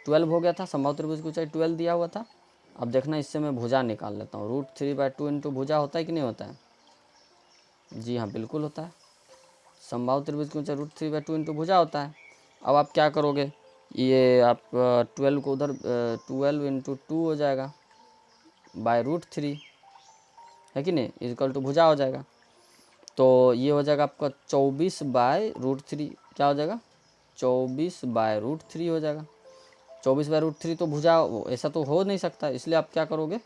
12 हो गया था, समबाहु त्रिभुज की ऊंचाई 12 दिया हुआ था। अब देखना इससे मैं भुजा निकाल लेता हूँ। √3/2 इंटू भुजा होता है कि नहीं होता है, जी हाँ बिल्कुल होता है। समबाहु त्रिभुज की ऊंचाई √3/2 इंटू भुजा होता है। अब आप क्या करोगे, ये आप 12 को उधर 12 इंटू 2 हो जाएगा बाय √3, है कि नहीं, इक्वल टू भुजा हो जाएगा। तो ये हो जाएगा आपका 24/√3, क्या हो जाएगा 24/√3 हो जाएगा। 24/√3 तो भुजा ऐसा तो हो नहीं सकता, इसलिए आप क्या करोगे,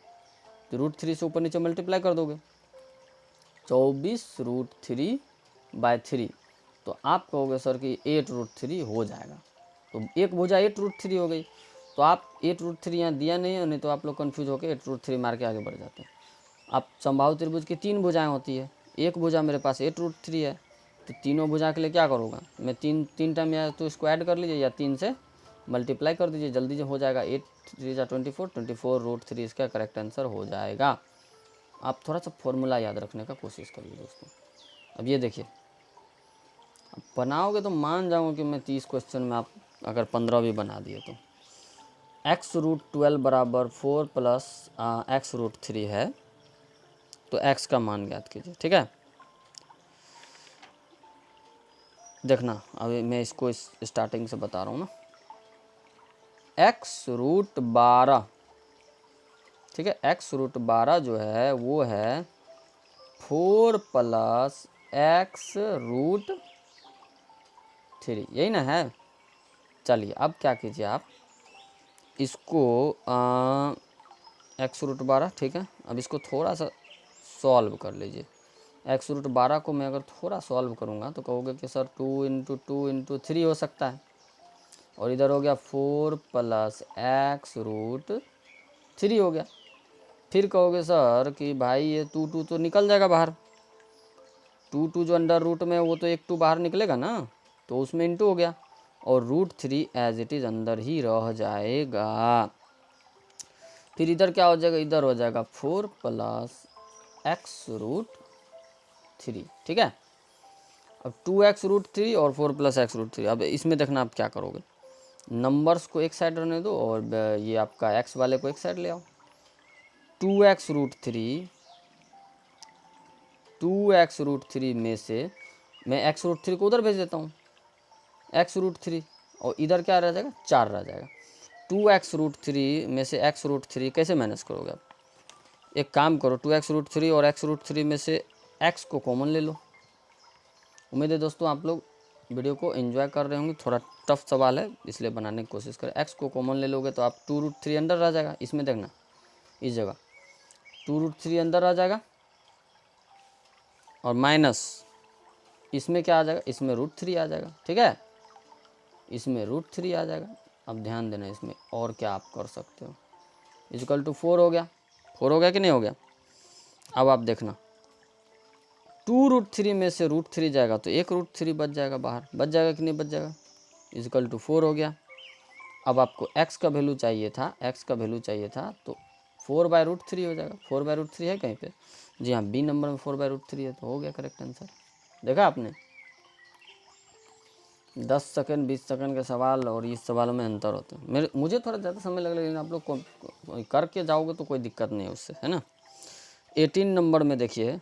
तो √3 से ऊपर नीचे मल्टीप्लाई कर दोगे, 24√3/3, तो आप कहोगे सर कि 8√3 हो जाएगा। तो एक भुजा 8√3 हो गई। तो आप 8√3 यहाँ दिया नहीं है, नहीं तो आप लोग कन्फ्यूज होकर 8√3 मार के आगे बढ़ जाते हैं। अब समबाहु त्रिभुज की 3 भुजाएं होती है, एक भुजा मेरे पास 8√3 है, तो तीनों भुजा के लिए क्या करूँगा मैं, तीन टाइम या तो इसको ऐड कर लीजिए या 3 से मल्टीप्लाई कर दीजिए, जल्दी से हो जाएगा। 8 3 जा 24, 24√3 इसका करेक्ट आंसर हो जाएगा। आप थोड़ा सा फॉर्मूला याद रखने का कोशिश करिए दोस्तों। अब ये देखिए, अब बनाओगे तो मान जाऊँगा कि मैं 30 क्वेश्चन में आप अगर 15 भी बना दिए तो। x√12 बराबर 4 प्लस x√3 है, तो x का मान ज्ञात कीजिए। ठीक है, देखना अभी मैं इसको स्टार्टिंग से बता रहा हूँ ना। x√12, ठीक है, x√12 जो है वो है 4 प्लस x√3, यही ना है। चलिए अब क्या कीजिए आप इसको x√12, ठीक है, अब इसको थोड़ा सा सॉल्व कर लीजिए। x√12 को मैं अगर थोड़ा सॉल्व करूँगा तो कहोगे कि सर 2 इंटू 2 इंटू 3 हो सकता है, और इधर हो गया 4 प्लस x√3 हो गया। फिर कहोगे सर कि भाई ये 2 तो निकल जाएगा बाहर, 2 जो अंडर रूट में वो तो 1 2 बाहर निकलेगा ना, तो उसमें इंटू हो गया, और √3 एज इट इज़ अंदर ही रह जाएगा। फिर इधर क्या हो जाएगा, इधर हो जाएगा 4 प्लस x√3। ठीक है, अब 2x√3 और 4 प्लस x√3। अब इसमें देखना आप क्या करोगे, नंबर्स को एक साइड रहने दो और ये आपका x वाले को एक साइड ले आओ। 2x√3 में से मैं x√3 को उधर भेज देता हूँ, x√3, और इधर क्या रह जाएगा, 4 रह जाएगा। 2x√3 में से x√3 कैसे मैनेज करोगे आप, एक काम करो, 2x√3 और x√3 में से x को कॉमन ले लो। उम्मीद है दोस्तों आप लोग वीडियो को एंजॉय कर रहे होंगे, थोड़ा टफ सवाल है इसलिए बनाने की कोशिश करें। x को कॉमन ले लोगे तो आप 2√3 अंदर रह जाएगा, इसमें देखना इस जगह 2√3 अंदर रह जाएगा, और माइनस इसमें क्या आ जाएगा, इसमें √3 आ जाएगा। ठीक है, इसमें √3 आ जाएगा। अब ध्यान देना इसमें और क्या आप कर सकते हो, इक्वल टू 4 हो गया, 4 हो गया कि नहीं हो गया। अब आप देखना 2√3 में से √3 जाएगा तो एक √3 बच जाएगा बाहर, बच जाएगा कि नहीं बच जाएगा, इक्वल टू 4 हो गया। अब आपको x का वैल्यू चाहिए था, x का वैल्यू चाहिए था तो 4/√3 हो जाएगा। 4/√3 है कहीं पे, जी हाँ बी नंबर में 4/√3 है, तो हो गया करेक्ट आंसर। देखा आपने, 10 सेकंड 20 सेकंड के सवाल और इस सवालों में अंतर होते हैं। मुझे थोड़ा ज़्यादा समय लग, लेकिन आप लोग को करके जाओगे तो कोई दिक्कत नहीं है उससे, है ना। 18 नंबर में देखिए,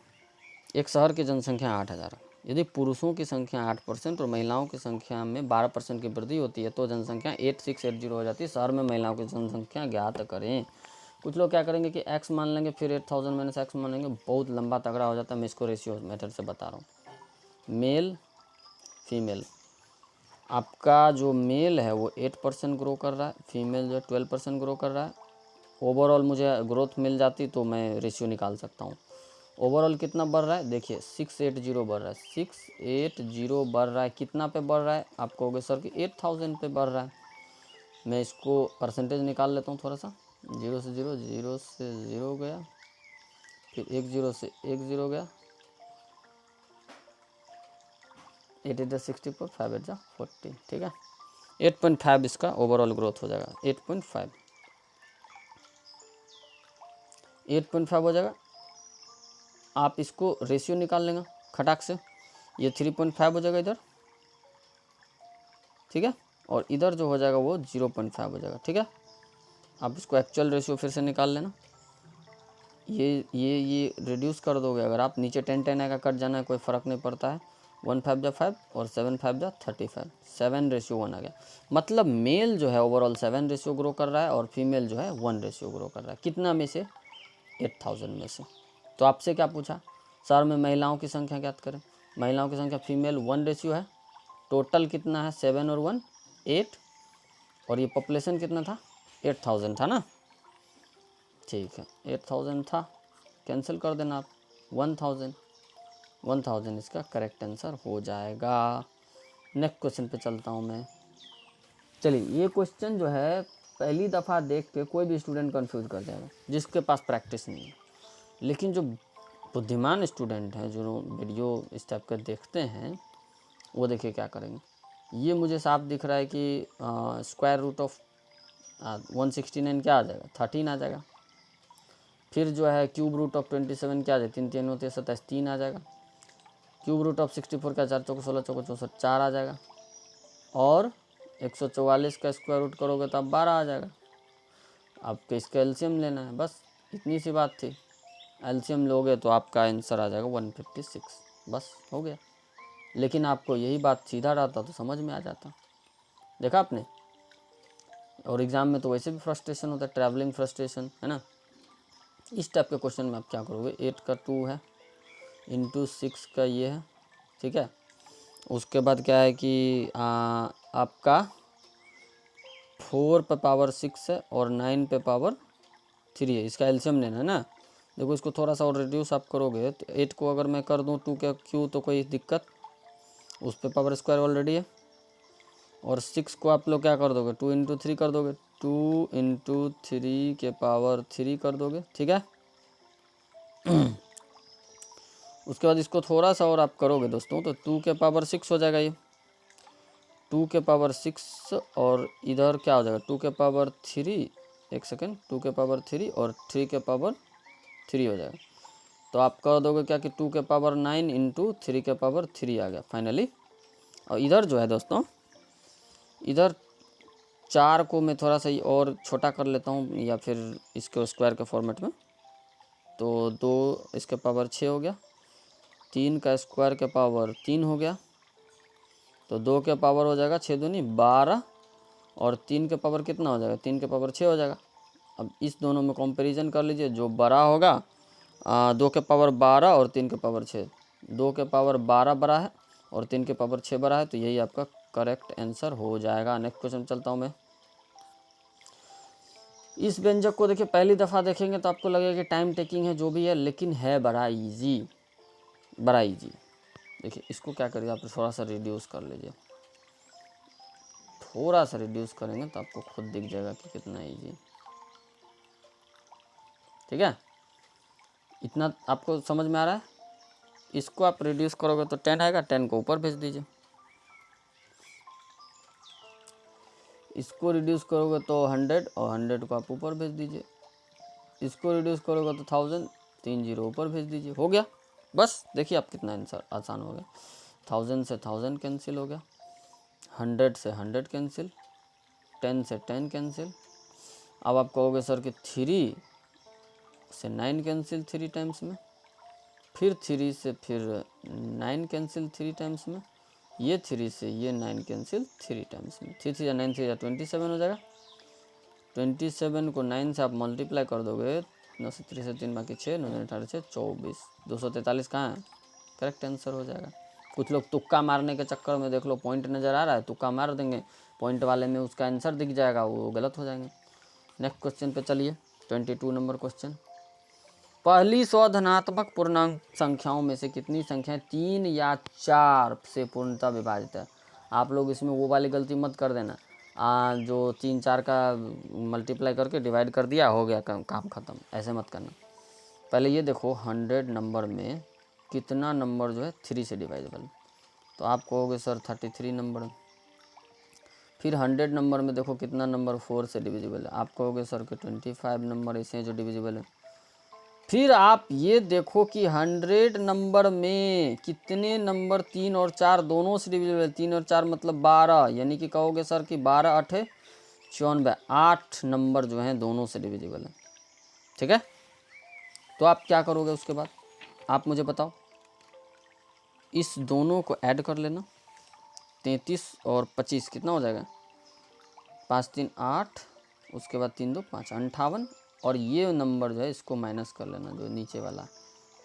एक शहर की जनसंख्या 8,000, यदि पुरुषों की संख्या 8% और महिलाओं की संख्या में 12% की वृद्धि होती है तो जनसंख्या 8680 हो जाती है। शहर में महिलाओं की जनसंख्या ज्ञात करें। कुछ लोग क्या करेंगे कि x मान लेंगे, फिर 8000 माइनस x मानेंगे, बहुत लंबा तगड़ा हो जाता है। मैं इसको रेशियो मेथड से बता रहा हूँ। मेल फीमेल, आपका जो मेल है वो 8% ग्रो कर रहा है, फीमेल जो 12% ग्रो कर रहा है। ओवरऑल मुझे ग्रोथ मिल जाती तो मैं रेशियो निकाल सकता हूँ। ओवरऑल कितना बढ़ रहा है, देखिए 680 बढ़ रहा है, 680 बढ़ रहा है। कितना पे बढ़ रहा है, आप कहोगे सर कि 8000 पे बढ़ रहा है। मैं इसको परसेंटेज निकाल लेता हूँ थोड़ा सा, 0 से 0, 0 से 0 गया, फिर 10 से 10 गया, 8 8 64, 5 8 40, ठीक है। 8.5 इसका ओवरऑल ग्रोथ हो जाएगा। 8.5 हो जाएगा। आप इसको रेशियो निकाल लेंगे खटाक से, ये 3.5 हो जाएगा इधर, ठीक है, और इधर जो हो जाएगा वो 0.5 हो जाएगा, ठीक है। आप इसको एक्चुअल रेशियो फिर से निकाल लेना। ये रिड्यूस कर दोगे अगर आप, नीचे 10 आएगा, कट जाना है, कोई फ़र्क नहीं पड़ता है। 1 5 जा 5 और 7 5 जा 35, 7:1 आ गया। मतलब मेल जो है ओवरऑल 7 रेशियो ग्रो कर रहा है और फीमेल जो है 1 रेशियो ग्रो कर रहा है। कितना में से? 8000 में से। तो आपसे क्या पूछा सर, मैं महिलाओं की संख्या ज्ञात करें। महिलाओं की संख्या फीमेल 1 रेशियो है, टोटल कितना है? 7 और 1 8, और ये पॉपुलेशन कितना था? 8000 था ना, ठीक है, 8000 था, कैंसिल कर देना आप, 1000 इसका करेक्ट आंसर हो जाएगा। नेक्स्ट क्वेश्चन पे चलता हूँ मैं। चलिए, ये क्वेश्चन जो है पहली दफ़ा देख के कोई भी स्टूडेंट कंफ्यूज कर जाएगा जिसके पास प्रैक्टिस नहीं है, लेकिन जो बुद्धिमान स्टूडेंट हैं, जो वीडियो इस टाइप का देखते हैं, वो देखिए क्या करेंगे। ये मुझे साफ दिख रहा है कि स्क्वायर रूट ऑफ 169 क्या आ जाएगा? 13 आ जाएगा। फिर जो है क्यूब रूट ऑफ 27 क्या आ जाएगा? 3 3 होते 27, 3 आ जाएगा। क्यूब रूट ऑफ 64 का 4 चौको 16 चौको 64, 4 आ जाएगा। और 144 का स्क्वायर रूट करोगे तो अब 12 आ जाएगा। आपको इसका एलसीएम लेना है, बस इतनी सी बात थी। एलसीएम लोगे तो आपका आंसर आ जाएगा 156, बस हो गया। लेकिन आपको यही बात सीधा रहता तो समझ में आ जाता, देखा आपने। और एग्ज़ाम में तो वैसे भी फ्रस्ट्रेशन होता है, ट्रैवलिंग फ्रस्ट्रेशन, है ना। इस टाइप के क्वेश्चन में आप क्या करोगे? 8 का 2 है, इंटू 6 का ये है, ठीक है। उसके बाद क्या है कि आपका 4 पे पावर 6 है और 9 पे पावर 3 है। इसका एलसीएम लेना है ना। देखो, इसको थोड़ा सा और रिड्यूस आप करोगे तो 8 को अगर मैं कर दूं 2 के क्यू तो कोई दिक्कत, उस पे पावर स्क्वायर ऑलरेडी है। और 6 को आप लोग क्या कर दोगे? 2 इंटू 3 कर दोगे, 2 इंटू 3 के पावर 3 कर दोगे, ठीक है। उसके बाद इसको थोड़ा सा और आप करोगे दोस्तों तो 2 के पावर 6 हो जाएगा ये, 2 के पावर 6, और इधर क्या हो जाएगा? 2 के पावर 3, एक सेकेंड, 2 के पावर 3 और 3 के पावर 3 हो जाएगा। तो आप कर दोगे क्या कि 2 के पावर 9 इंटू 3 के पावर 3 आ गया फाइनली। और इधर जो है दोस्तों, इधर 4 को मैं थोड़ा सा और छोटा कर लेता हूँ, या फिर इसके स्क्वायर के फॉर्मेट में, तो 2 इसके पावर 6 हो गया, 3 का स्क्वायर के पावर 3 हो गया, तो 2 के पावर हो जाएगा 6 दूनी 12, और 3 के पावर कितना हो जाएगा? 3 के पावर 6 हो जाएगा। अब इस दोनों में कंपैरिजन कर लीजिए, जो बड़ा होगा 2 के पावर 12 और 3 के पावर 6, 2 के पावर 12 बड़ा है और 3 के पावर 6 बड़ा है, तो यही आपका करेक्ट आंसर हो जाएगा। नेक्स्ट क्वेश्चन चलता हूँ मैं। इस व्यंजक को देखिए, पहली दफ़ा देखेंगे तो आपको लगेगा कि टाइम टेकिंग है, जो भी है, लेकिन है बड़ा इजी, बड़ा इजी। देखिए, इसको क्या करिए, आप थोड़ा सा रिड्यूस कर लीजिए, थोड़ा सा रिड्यूस करेंगे तो आपको खुद दिख जाएगा कि कितना इजी, ठीक है। इतना आपको समझ में आ रहा है। इसको आप रिड्यूस करोगे तो 10 आएगा, 10 को ऊपर भेज दीजिए। इसको रिड्यूस करोगे तो 100, और 100 को आप ऊपर भेज दीजिए। इसको रिड्यूस करोगे तो 1000, 3 जीरो ऊपर भेज दीजिए, हो गया। बस देखिए आप कितना आंसर आसान हो गया। 1000 से 1000 कैंसिल हो गया, 100 से 100 कैंसिल, 10 से 10 कैंसिल। अब आप कहोगे सर कि 3 से 9 कैंसिल 3 टाइम्स में, फिर 3 से फिर 9 कैंसिल 3 टाइम्स में, ये 3 से ये 9 कैंसिल 3 टाइम्स में। 3 3 9 3 27 हो जाएगा। 27 को 9 से आप मल्टीप्लाई कर दोगे, 9 से 3 से 3 बाकी 6, 9 18 से 24, 243 कहाँ है? करेक्ट आंसर हो जाएगा। कुछ लोग तुक्का मारने के चक्कर में, देख लो पॉइंट नज़र आ रहा है, तुक्का मार देंगे, पॉइंट वाले में उसका आंसर दिख जाएगा, वो गलत हो जाएंगे। नेक्स्ट क्वेश्चन पे चलिए, 22 नंबर क्वेश्चन। पहली 100 धनात्मक पूर्णांक संख्याओं में से कितनी संख्याएं 3 या 4 से पूर्णतः विभाजित है? आप लोग इसमें वो वाली गलती मत कर देना, जो 3 4 का मल्टीप्लाई करके डिवाइड कर दिया, हो गया काम ख़त्म, ऐसे मत करना। पहले ये देखो 100 नंबर में कितना नंबर जो है 3 से डिवाइडेबल, तो आप कहोगे सर 33 नंबर। फिर 100 नंबर में देखो कितना नंबर 4 से डिविजिबल है। आप कहोगे सर कि 25 नंबर ऐसे हैं जो डिविजिबल है। फिर आप ये देखो कि 100 नंबर में कितने नंबर 3 और 4 दोनों से डिविजिबल है। 3 और 4 मतलब 12, यानी कि कहोगे सर कि 12 8 94, 8 नंबर जो हैं दोनों से डिविजिबल है। ठीक है, तो आप क्या करोगे उसके बाद, आप मुझे बताओ। इस दोनों को ऐड कर लेना, 33 और 25 कितना हो जाएगा, 5 3 8, उसके बाद 3 2 5 58, और ये नंबर जो है इसको माइनस कर लेना जो नीचे वाला।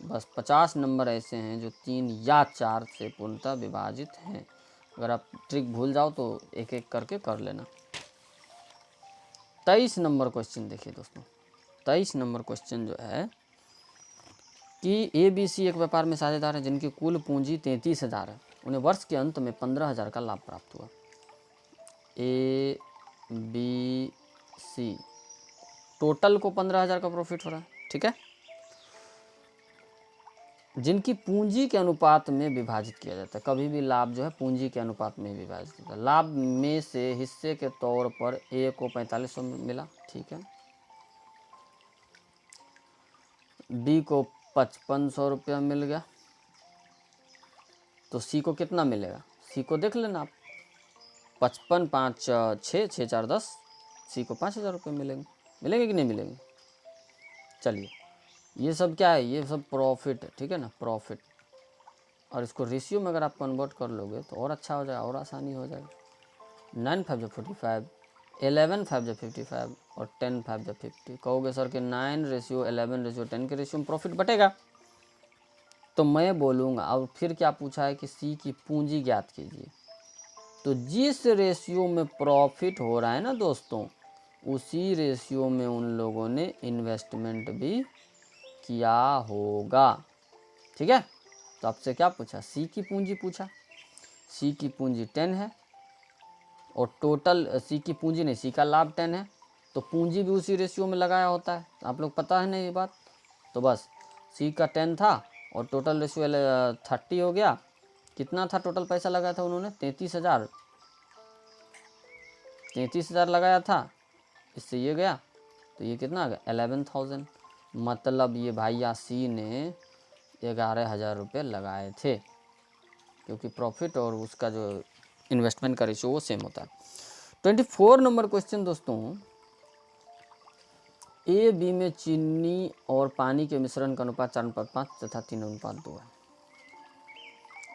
बस 50 नंबर ऐसे हैं जो 3 या 4 से पूर्णतः विभाजित हैं। अगर आप ट्रिक भूल जाओ तो एक एक करके कर लेना। 23 नंबर क्वेश्चन देखिए दोस्तों। 23 नंबर क्वेश्चन जो है कि ABC एक व्यापार में साझेदार हैं जिनकी कुल पूंजी 33,000 है। उन्हें वर्ष के अंत में 15,000 का लाभ प्राप्त हुआ। ABC टोटल को 15,000 का प्रॉफिट हो रहा है। ठीक है, जिनकी पूंजी के अनुपात में विभाजित किया जाता है। कभी भी लाभ जो है पूंजी के अनुपात में विभाजित होता है। लाभ में से हिस्से के तौर पर A को 4500 मिला, ठीक है, B को 5500 रुपया मिल गया, तो C को कितना मिलेगा, C को देख लेना आप, 55 5 6 6 4 10, C को 5,000 रुपये मिलेंगे। मिलेंगे कि नहीं मिलेंगे। चलिए, ये सब क्या है, ये सब प्रॉफिट है। ठीक है ना, प्रॉफिट। और इसको रेशियो में अगर आप कन्वर्ट कर लोगे तो और अच्छा हो जाएगा, और आसानी हो जाएगा। 9 5 जो 45, 11 5 जो 55 और 10 5 जो 50। कहोगे सर कि 9:11:10 के रेशियो में प्रॉफिट बटेगा, तो मैं बोलूँगा। और फिर क्या पूछा है कि C की पूंजी ज्ञात कीजिए। तो जिस रेशियो में प्रॉफिट हो रहा है ना दोस्तों, उसी रेशियो में उन लोगों ने इन्वेस्टमेंट भी किया होगा। ठीक है, तो आपसे क्या पूछा, C की पूंजी पूछा। C की पूंजी 10 है और टोटल C की पूंजी नहीं, C का लाभ 10 है, तो पूंजी भी उसी रेशियो में लगाया होता है। आप लोग पता है ना ये बात। तो बस C का 10 था और टोटल रेशियो 30 हो गया। कितना था टोटल पैसा लगाया था उन्होंने, 33,000 लगाया था। इससे ये गया तो ये कितना आ गया, 11,000। मतलब ये भैया C ने 11,000 रुपये लगाए थे, क्योंकि प्रॉफिट और उसका जो इन्वेस्टमेंट का रेशियो वो सेम होता है। 24 नंबर क्वेश्चन दोस्तों, AB में चीनी और पानी के मिश्रण का अनुपात 4:5 तथा 3:2 है।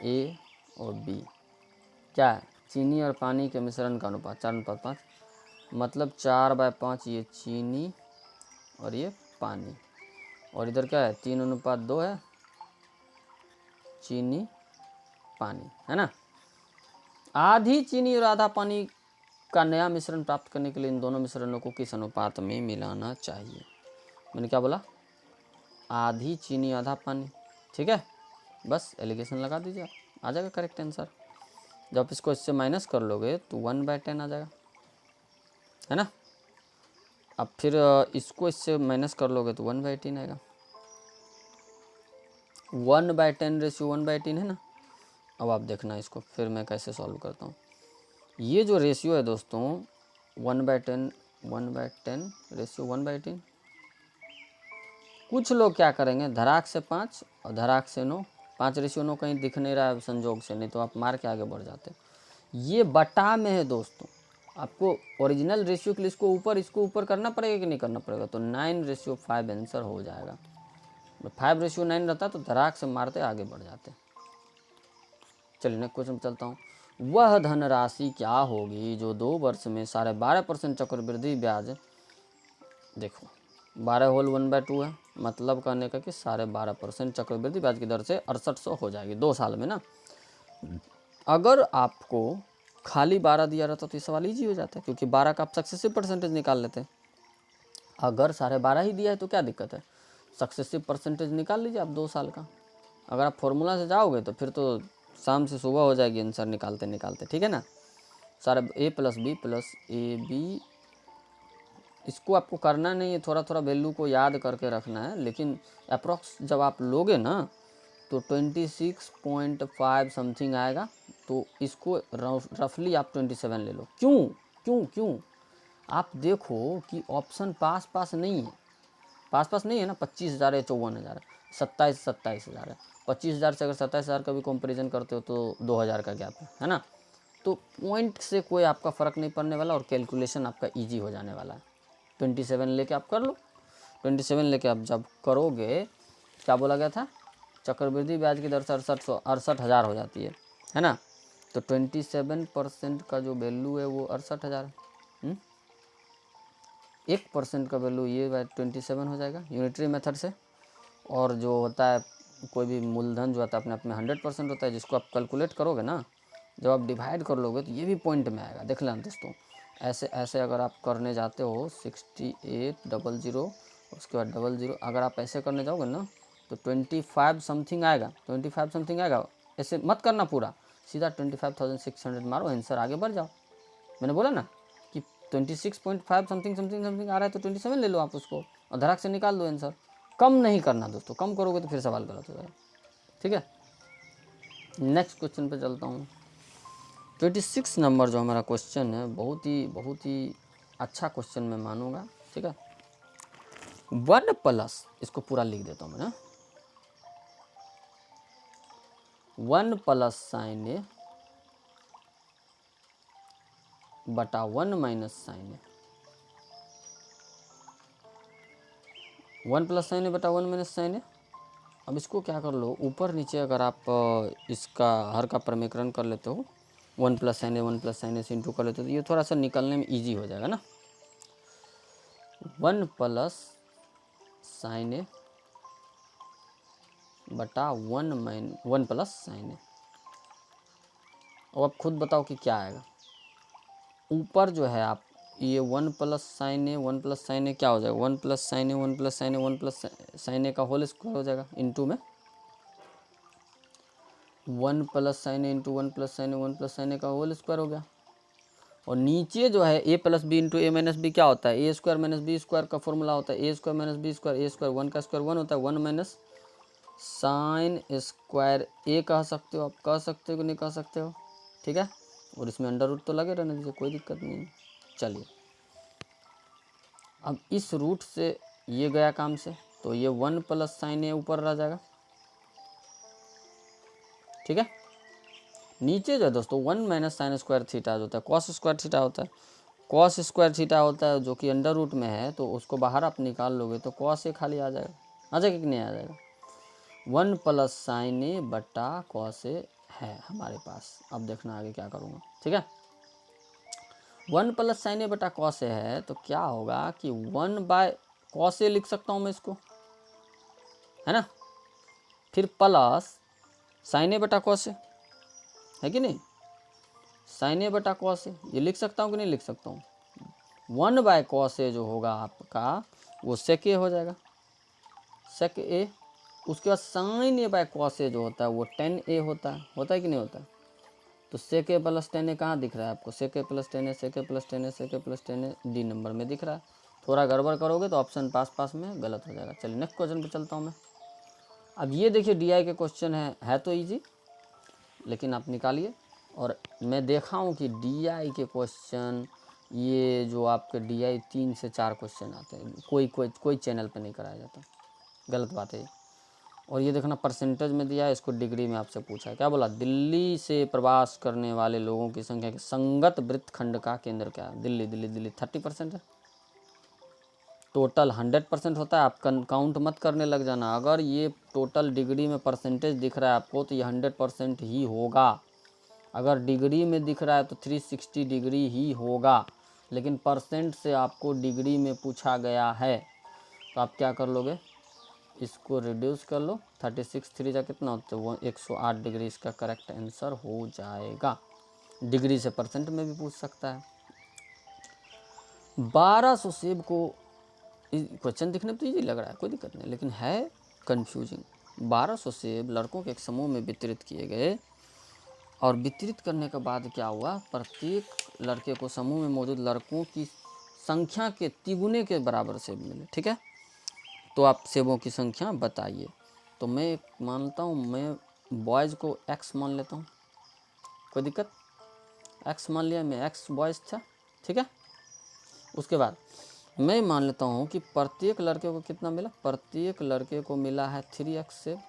A और B क्या है, चीनी और पानी के मिश्रण का अनुपात 4:5, मतलब 4/5 ये चीनी और ये पानी, और इधर क्या है 3:2 है, चीनी पानी, है ना। आधी चीनी और आधा पानी का नया मिश्रण प्राप्त करने के लिए इन दोनों मिश्रणों को किस अनुपात में मिलाना चाहिए। मैंने क्या बोला, आधी चीनी आधा पानी। ठीक है, बस एलिगेशन लगा दीजिए, आ जाएगा करेक्ट आंसर। जब इसको इससे माइनस कर लोगे तो 1/10 आ जाएगा, है ना। अब फिर इसको इससे माइनस कर लोगे तो 1/18 आएगा। 1/10 रेशियो 1/18 है ना। अब आप देखना इसको फिर मैं कैसे सॉल्व करता हूँ। ये जो रेशियो है दोस्तों 1/10 रेशियो 1/18, कुछ लोग क्या करेंगे, धराक से 5 और धराक से 9, 5:9 कहीं दिख नहीं रहा है संजोग से, नहीं तो आप मार के आगे बढ़ जाते। ये बटा में है दोस्तों, आपको ओरिजिनल रेशियो के लिए इसको ऊपर करना पड़ेगा कि नहीं करना पड़ेगा, तो 9:5 आंसर हो जाएगा। 5:9 रहता तो धराक से मारते आगे बढ़ जाते। चलिए नेक्स्ट क्वेश्चन चलता हूँ। वह धनराशि क्या होगी जो 2 वर्ष में 12.5% चक्रवृद्धि ब्याज, देखो 12 होल 1/2 है, मतलब कहने का कि 12.5% चक्रवृद्धि ब्याज की दर से 6800 हो जाएगी 2 साल में ना। अगर आपको खाली 12 दिया रहता तो ये सवाल ईजी हो जाता है, क्योंकि 12 का आप सक्सेसिव परसेंटेज निकाल लेते। अगर 12.5 ही दिया है तो क्या दिक्कत है, सक्सेसिव परसेंटेज निकाल लीजिए आप 2 साल का। अगर आप फॉर्मूला से जाओगे तो फिर तो शाम से सुबह हो जाएगी आंसर निकालते निकालते। ठीक है ना, सारा A + B + AB, इसको आपको करना नहीं है, थोड़ा थोड़ा वैल्यू को याद करके रखना है, लेकिन अप्रॉक्स जब आप लोगे ना तो 26.5 समथिंग आएगा, तो इसको रफली आप 27 ले लो। क्यों क्यों क्यों? आप देखो कि ऑप्शन पास पास नहीं है, पास पास नहीं है ना। 25,000 है, 54,000 है, 27,000 है। 25,000 से अगर 27,000 का भी कंपेरिजन करते हो तो 2,000 का गैप है ना। तो पॉइंट से कोई आपका फ़र्क नहीं पड़ने वाला और कैलकुलेशन आपका ईजी हो जाने वाला है। 27 लेके आप कर लो। 27 लेके आप जब करोगे, क्या बोला गया था, चक्रवृद्धि ब्याज की दर से 68,000 हो जाती है ना। तो 27% का जो वैल्यू है वो 68,000 है। 1% का वैल्यू ये 27 हो जाएगा यूनिटरी मेथड से। और जो होता है कोई भी मूलधन जो होता है अपने आप में 100% होता है, जिसको आप कैलकुलेट करोगे ना, जब आप डिवाइड कर लोगे तो ये भी पॉइंट में आएगा। देख लेना दोस्तों, ऐसे ऐसे अगर आप करने जाते हो 6800 उसके बाद 00, अगर आप ऐसे करने जाओगे ना तो 25 समथिंग आएगा, 25 समथिंग आएगा। ऐसे मत करना पूरा, सीधा 25,600 मारो, आंसर आगे बढ़ जाओ। मैंने बोला ना कि 26.5 समथिंग समथिंग समथिंग आ रहा है तो 27 ले लो आप उसको और धड़ाक से निकाल दो आंसर। कम नहीं करना दोस्तों, कम करोगे तो फिर सवाल गलत हो जाएगा। ठीक है, नेक्स्ट क्वेश्चन पे चलता हूँ। 26 नंबर जो हमारा क्वेश्चन है बहुत ही अच्छा क्वेश्चन मैं मानूंगा। ठीक है, 1 प्लस, इसको पूरा लिख देता हूँ मैं ना, 1 प्लस साइन ए बटा 1 माइनस साइन ए, 1 प्लस साइन ए बटा 1 माइनस साइन ए। अब इसको क्या कर लो, ऊपर नीचे अगर आप इसका हर का प्रमेकरण कर लेते हो, 1 प्लस साइन ए 1 प्लस साइन ए से इंटू कर लेते हो तो ये थोड़ा सा निकलने में इजी हो जाएगा ना। 1 प्लस साइन ए बटा 1 प्लस साइन ए। अब आप खुद बताओ कि क्या आएगा। ऊपर जो है आप ये 1 प्लस साइन ए 1 प्लस साइन ए क्या हो जाएगा, 1 प्लस साइन ए 1 प्लस साइन ए 1 प्लस साइन ए का होल स्क्वायर हो जाएगा इंटू में 1 प्लस साइन ए इंटू 1 प्लस साइन ए 1 प्लस साइन ए का होल स्क्वायर हो गया। और नीचे जो है ए प्लस बी इंटू ए माइनस बी क्या होता है, ए स्क्वायर माइनस बी स्क्वायर का फॉर्मूला होता है ए स्क्वायर माइनस बी स्क्वायर, ए स्क्वायर 1 का स्क्वायर 1 होता है, 1 माइनस साइन स्क्वायर ए कह सकते हो, आप कह सकते हो कि नहीं कह सकते हो। ठीक है, और इसमें अंडर रूट तो लगे रहने दीजिए, कोई दिक्कत नहीं है। चलिए, अब इस रूट से ये गया काम से, तो ये 1 प्लस साइन ए ऊपर रह जाएगा। ठीक है, नीचे जो है दोस्तों 1 माइनस साइन स्क्वायर थीटा जो होता है कॉस स्क्वायर थीटा होता है, कॉस स्क्वायर थीटा होता है जो कि अंडर रूट में है, तो उसको बाहर आप निकाल लोगे तो कॉस ए खाली आ जाएगा, आ जाएगा कि नहीं आ जाएगा। 1 प्लस साइन ए बटा कॉस ए है हमारे पास। अब देखना आगे क्या करूँगा। ठीक है, 1 प्लस साइन ए बटा कॉस ए है तो क्या होगा कि 1 बाय कॉस ए लिख सकता हूँ मैं इसको, है ना। फिर प्लस साइन ए बटा कॉस ए है कि नहीं, साइन ए बटा कॉस ए ये लिख सकता हूँ कि नहीं लिख सकता हूँ। 1 बाय कॉस ए जो होगा आपका वो सेक ए हो जाएगा, सेक ए। उसके बाद sign A by cos A जो होता है वो टेन ए होता है कि नहीं होता है। तो सेक ए प्लस टेन ए कहाँ दिख रहा है आपको, sec A plus tan A, sec A plus tan A, sec A plus tan A डी नंबर में दिख रहा है। थोड़ा गड़बड़ करोगे तो ऑप्शन पास पास में गलत हो जाएगा। चलिए नेक्स्ट क्वेश्चन पे चलता हूँ मैं। अब ये देखिए डीआई के क्वेश्चन है तो इजी, लेकिन आप निकालिए। और मैं देखा हूँ कि डीआई के क्वेश्चन ये जो आपके डीआई 3 से 4 क्वेश्चन आते हैं, कोई चैनल पे नहीं कराया जाता, गलत बात है। और ये देखना परसेंटेज में दिया है, इसको डिग्री में आपसे पूछा है। क्या बोला, दिल्ली से प्रवास करने वाले लोगों की संख्या के संगत वृत्तखंड का केंद्र क्या है। दिल्ली दिल्ली दिल्ली 30% है, टोटल 100% होता है। आप काउंट मत करने लग जाना, अगर ये टोटल डिग्री में परसेंटेज दिख रहा है आपको तो ये 100% ही होगा। अगर डिग्री में दिख रहा है तो 360 डिग्री ही होगा, लेकिन परसेंट से आपको डिग्री में पूछा गया है तो आप क्या कर लोगे, इसको रिड्यूस कर लो। 36 3 जा कितना होता है वो 108 डिग्री इसका करेक्ट आंसर हो जाएगा। डिग्री से परसेंट में भी पूछ सकता है। 1200 सेब को, क्वेश्चन दिखने में तो ईजी लग रहा है कोई दिक्कत नहीं, लेकिन है कंफ्यूजिंग। 1200 सेब लड़कों के एक समूह में वितरित किए गए और वितरित करने के बाद क्या हुआ, प्रत्येक लड़के को समूह में मौजूद लड़कों की संख्या के तिगुने के बराबर सेब मिले। ठीक है, तो आप सेबों की संख्या बताइए। तो मैं मानता हूँ, मैं बॉयज़ को x मान लेता हूँ, कोई दिक्कत? एक्स मान लिया मैं, एक्स बॉयज़ था, ठीक है। उसके बाद मैं मान लेता हूँ कि प्रत्येक लड़के को कितना मिला, प्रत्येक लड़के को मिला है 3x सेब,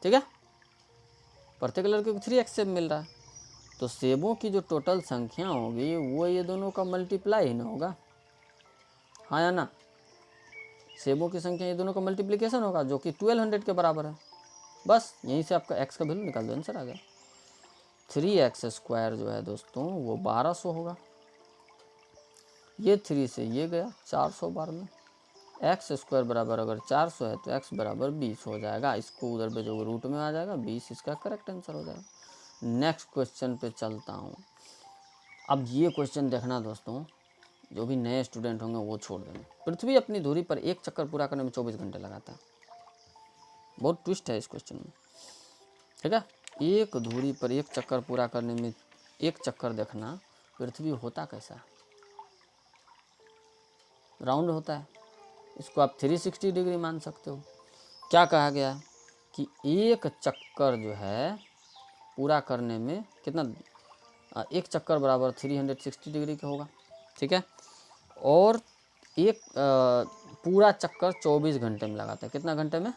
ठीक है। प्रत्येक लड़के को 3x सेब मिल रहा है, तो सेबों की जो टोटल संख्या होगी वो ये दोनों का मल्टीप्लाई ही ना होगा, हाँ या ना। सेबों की संख्या ये दोनों का मल्टीप्लिकेशन होगा, जो कि 1200 के बराबर है। बस यहीं से आपका x का वैल्यू निकाल दो, आंसर आ गया। 3x² जो है दोस्तों वो 1200 होगा। ये 3 से ये गया 412 में, x² बराबर अगर 400 है तो x बराबर 20 हो जाएगा। इसको उधर भेजोगे रूट में आ जाएगा 20, इसका करेक्ट आंसर हो जाएगा। नेक्स्ट क्वेश्चन पे चलता हूँ। अब ये क्वेश्चन देखना दोस्तों, जो भी नए स्टूडेंट होंगे वो छोड़ देंगे। पृथ्वी अपनी धुरी पर एक चक्कर पूरा करने में 24 घंटे लगाता है। बहुत ट्विस्ट है इस क्वेश्चन में, ठीक है। एक धुरी पर एक चक्कर पूरा करने में, एक चक्कर देखना, पृथ्वी होता कैसा है? राउंड होता है। इसको आप 360 डिग्री मान सकते हो। क्या कहा गया है कि एक चक्कर जो है पूरा करने में कितना, एक चक्कर बराबर 360 डिग्री का होगा, ठीक है। और एक पूरा चक्कर 24 घंटे में लगाता है। कितना घंटे में?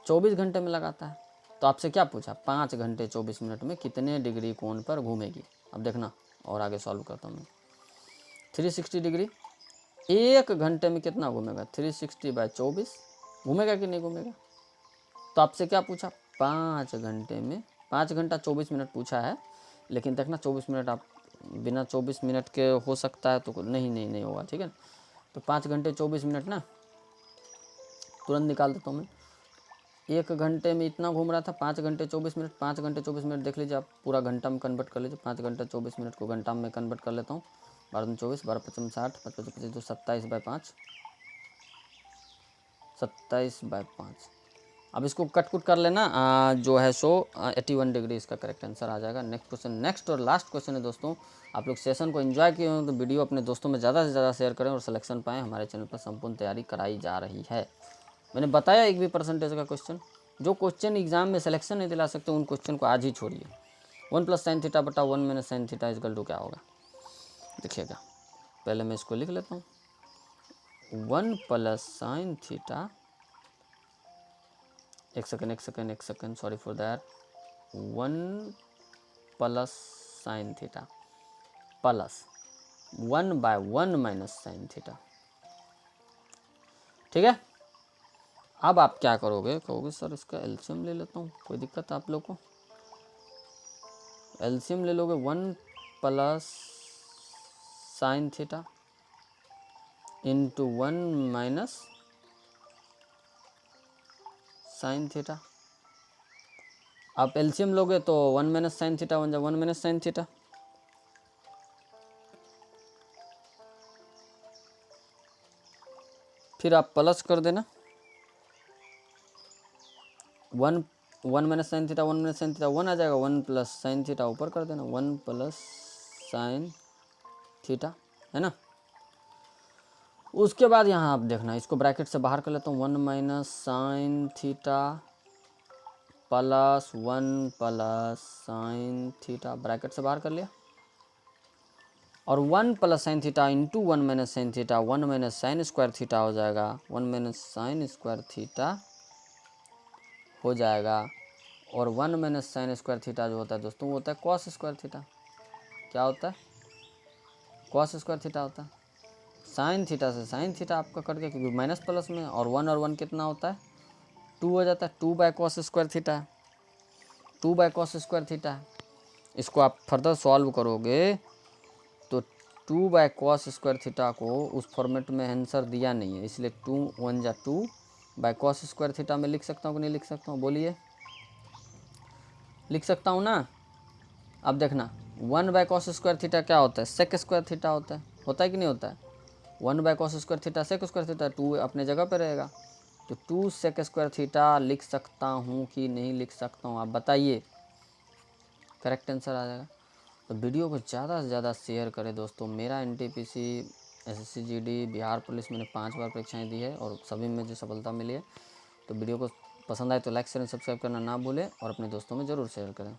24 घंटे में लगाता है। तो आपसे क्या पूछा, 5 घंटे 24 मिनट में कितने डिग्री कोण पर घूमेगी। अब देखना और आगे सॉल्व करता हूँ मैं। 360 डिग्री एक घंटे में कितना घूमेगा, 360/24 घूमेगा कि नहीं घूमेगा। तो आपसे क्या पूछा, 5 घंटे में, 5 घंटा 24 मिनट पूछा है, लेकिन देखना 24 मिनट आप बिना 24 मिनट के हो सकता है तो नहीं होगा, ठीक है। तो 5 घंटे 24 मिनट ना, तुरंत निकाल देता हूँ मैं। एक घंटे में इतना घूम रहा था, 5 घंटे 24 मिनट, 5 घंटे 24 मिनट देख लीजिए आप, पूरा घंटा में कन्वर्ट कर लीजिए। 5 घंटा 24 मिनट को घंटा में कन्वर्ट कर लेता हूँ। 12 दूनी 24, 12 पचम 60, 5 पचम 25 तो 27/5, 27/5। अब इसको कट कर लेना, जो है सो 81 डिग्री इसका करेक्ट आंसर आ जाएगा। नेक्स्ट क्वेश्चन, नेक्स्ट और लास्ट क्वेश्चन है दोस्तों। आप लोग सेशन को एंजॉय किए हो तो वीडियो अपने दोस्तों में ज़्यादा से ज़्यादा शेयर करें और सिलेक्शन पाएँ। हमारे चैनल पर संपूर्ण तैयारी कराई जा रही है। मैंने बताया एक भी परसेंटेज का क्वेश्चन, जो क्वेश्चन एग्जाम में सिलेक्शन नहीं दिला सकते उन क्वेश्चन को आज ही छोड़िए। 1 + sin θ बटा 1 - sin θ इक्वल टू क्या होगा, देखिएगा। पहले मैं इसको लिख लेता हूँ, 1 + sin θ, एक second, sorry for that, 1 + sin θ plus 1/1 - sin θ, ठीक है। अब आप क्या करोगे, कहोगे सर इसका एलसीएम ले लेता हूँ, कोई दिक्कत है आप लोग को। एलसीएम ले लोगे, 1 + sin θ इंटू 1 - sin θ। आप एलसीएम लोगे तो 1 - sin θ बन जाए 1 - sin θ। फिर आप प्लस कर देना, 1 - sin θ 1 - sin θ 1 आ जाएगा, 1 + sin θ ऊपर कर देना, 1 + sin θ, है ना। उसके बाद यहाँ आप देखना, इसको ब्रैकेट से बाहर कर लेता हूँ, 1 - sin θ प्लस 1 + sin θ, ब्रैकेट से बाहर कर लिया। और 1 + sin θ इंटू 1 - sin θ, 1 - sin² θ हो जाएगा, 1 - sin² θ हो जाएगा। और 1 - sin² θ जो होता है दोस्तों वो होता है cos² θ। क्या होता है, cos² θ होता है। sin θ से sin θ आपका कट गया क्योंकि माइनस प्लस में, और 1 कितना होता है, 2 हो जाता है, 2/cos² θ है, 2/cos² θ है। इसको आप फर्दर सॉल्व करोगे तो 2/cos² θ को उस फॉर्मेट में आंसर दिया नहीं है, इसलिए 2 × 1 = 2/cos² θ में लिख सकता हूँ कि नहीं लिख सकता हूँ, बोलिए। लिख सकता हूँ ना। अब देखना 1/cos² θ क्या होता है, sec² θ होता है कि नहीं होता है। 1/cos² θ sec² θ, 2 अपने जगह पर रहेगा, तो 2 sec² θ लिख सकता हूँ कि नहीं लिख सकता हूँ, आप बताइए। करेक्ट आंसर आ जाएगा। तो वीडियो को ज़्यादा से ज़्यादा शेयर करें दोस्तों। मेरा NTPC, SSC GD, Bihar police मैंने 5 बार परीक्षाएं दी है और सभी में जो सफलता मिली है। तो वीडियो को पसंद आए तो लाइक शेयर सब्सक्राइब करना ना भूलें और अपने दोस्तों में ज़रूर शेयर करें।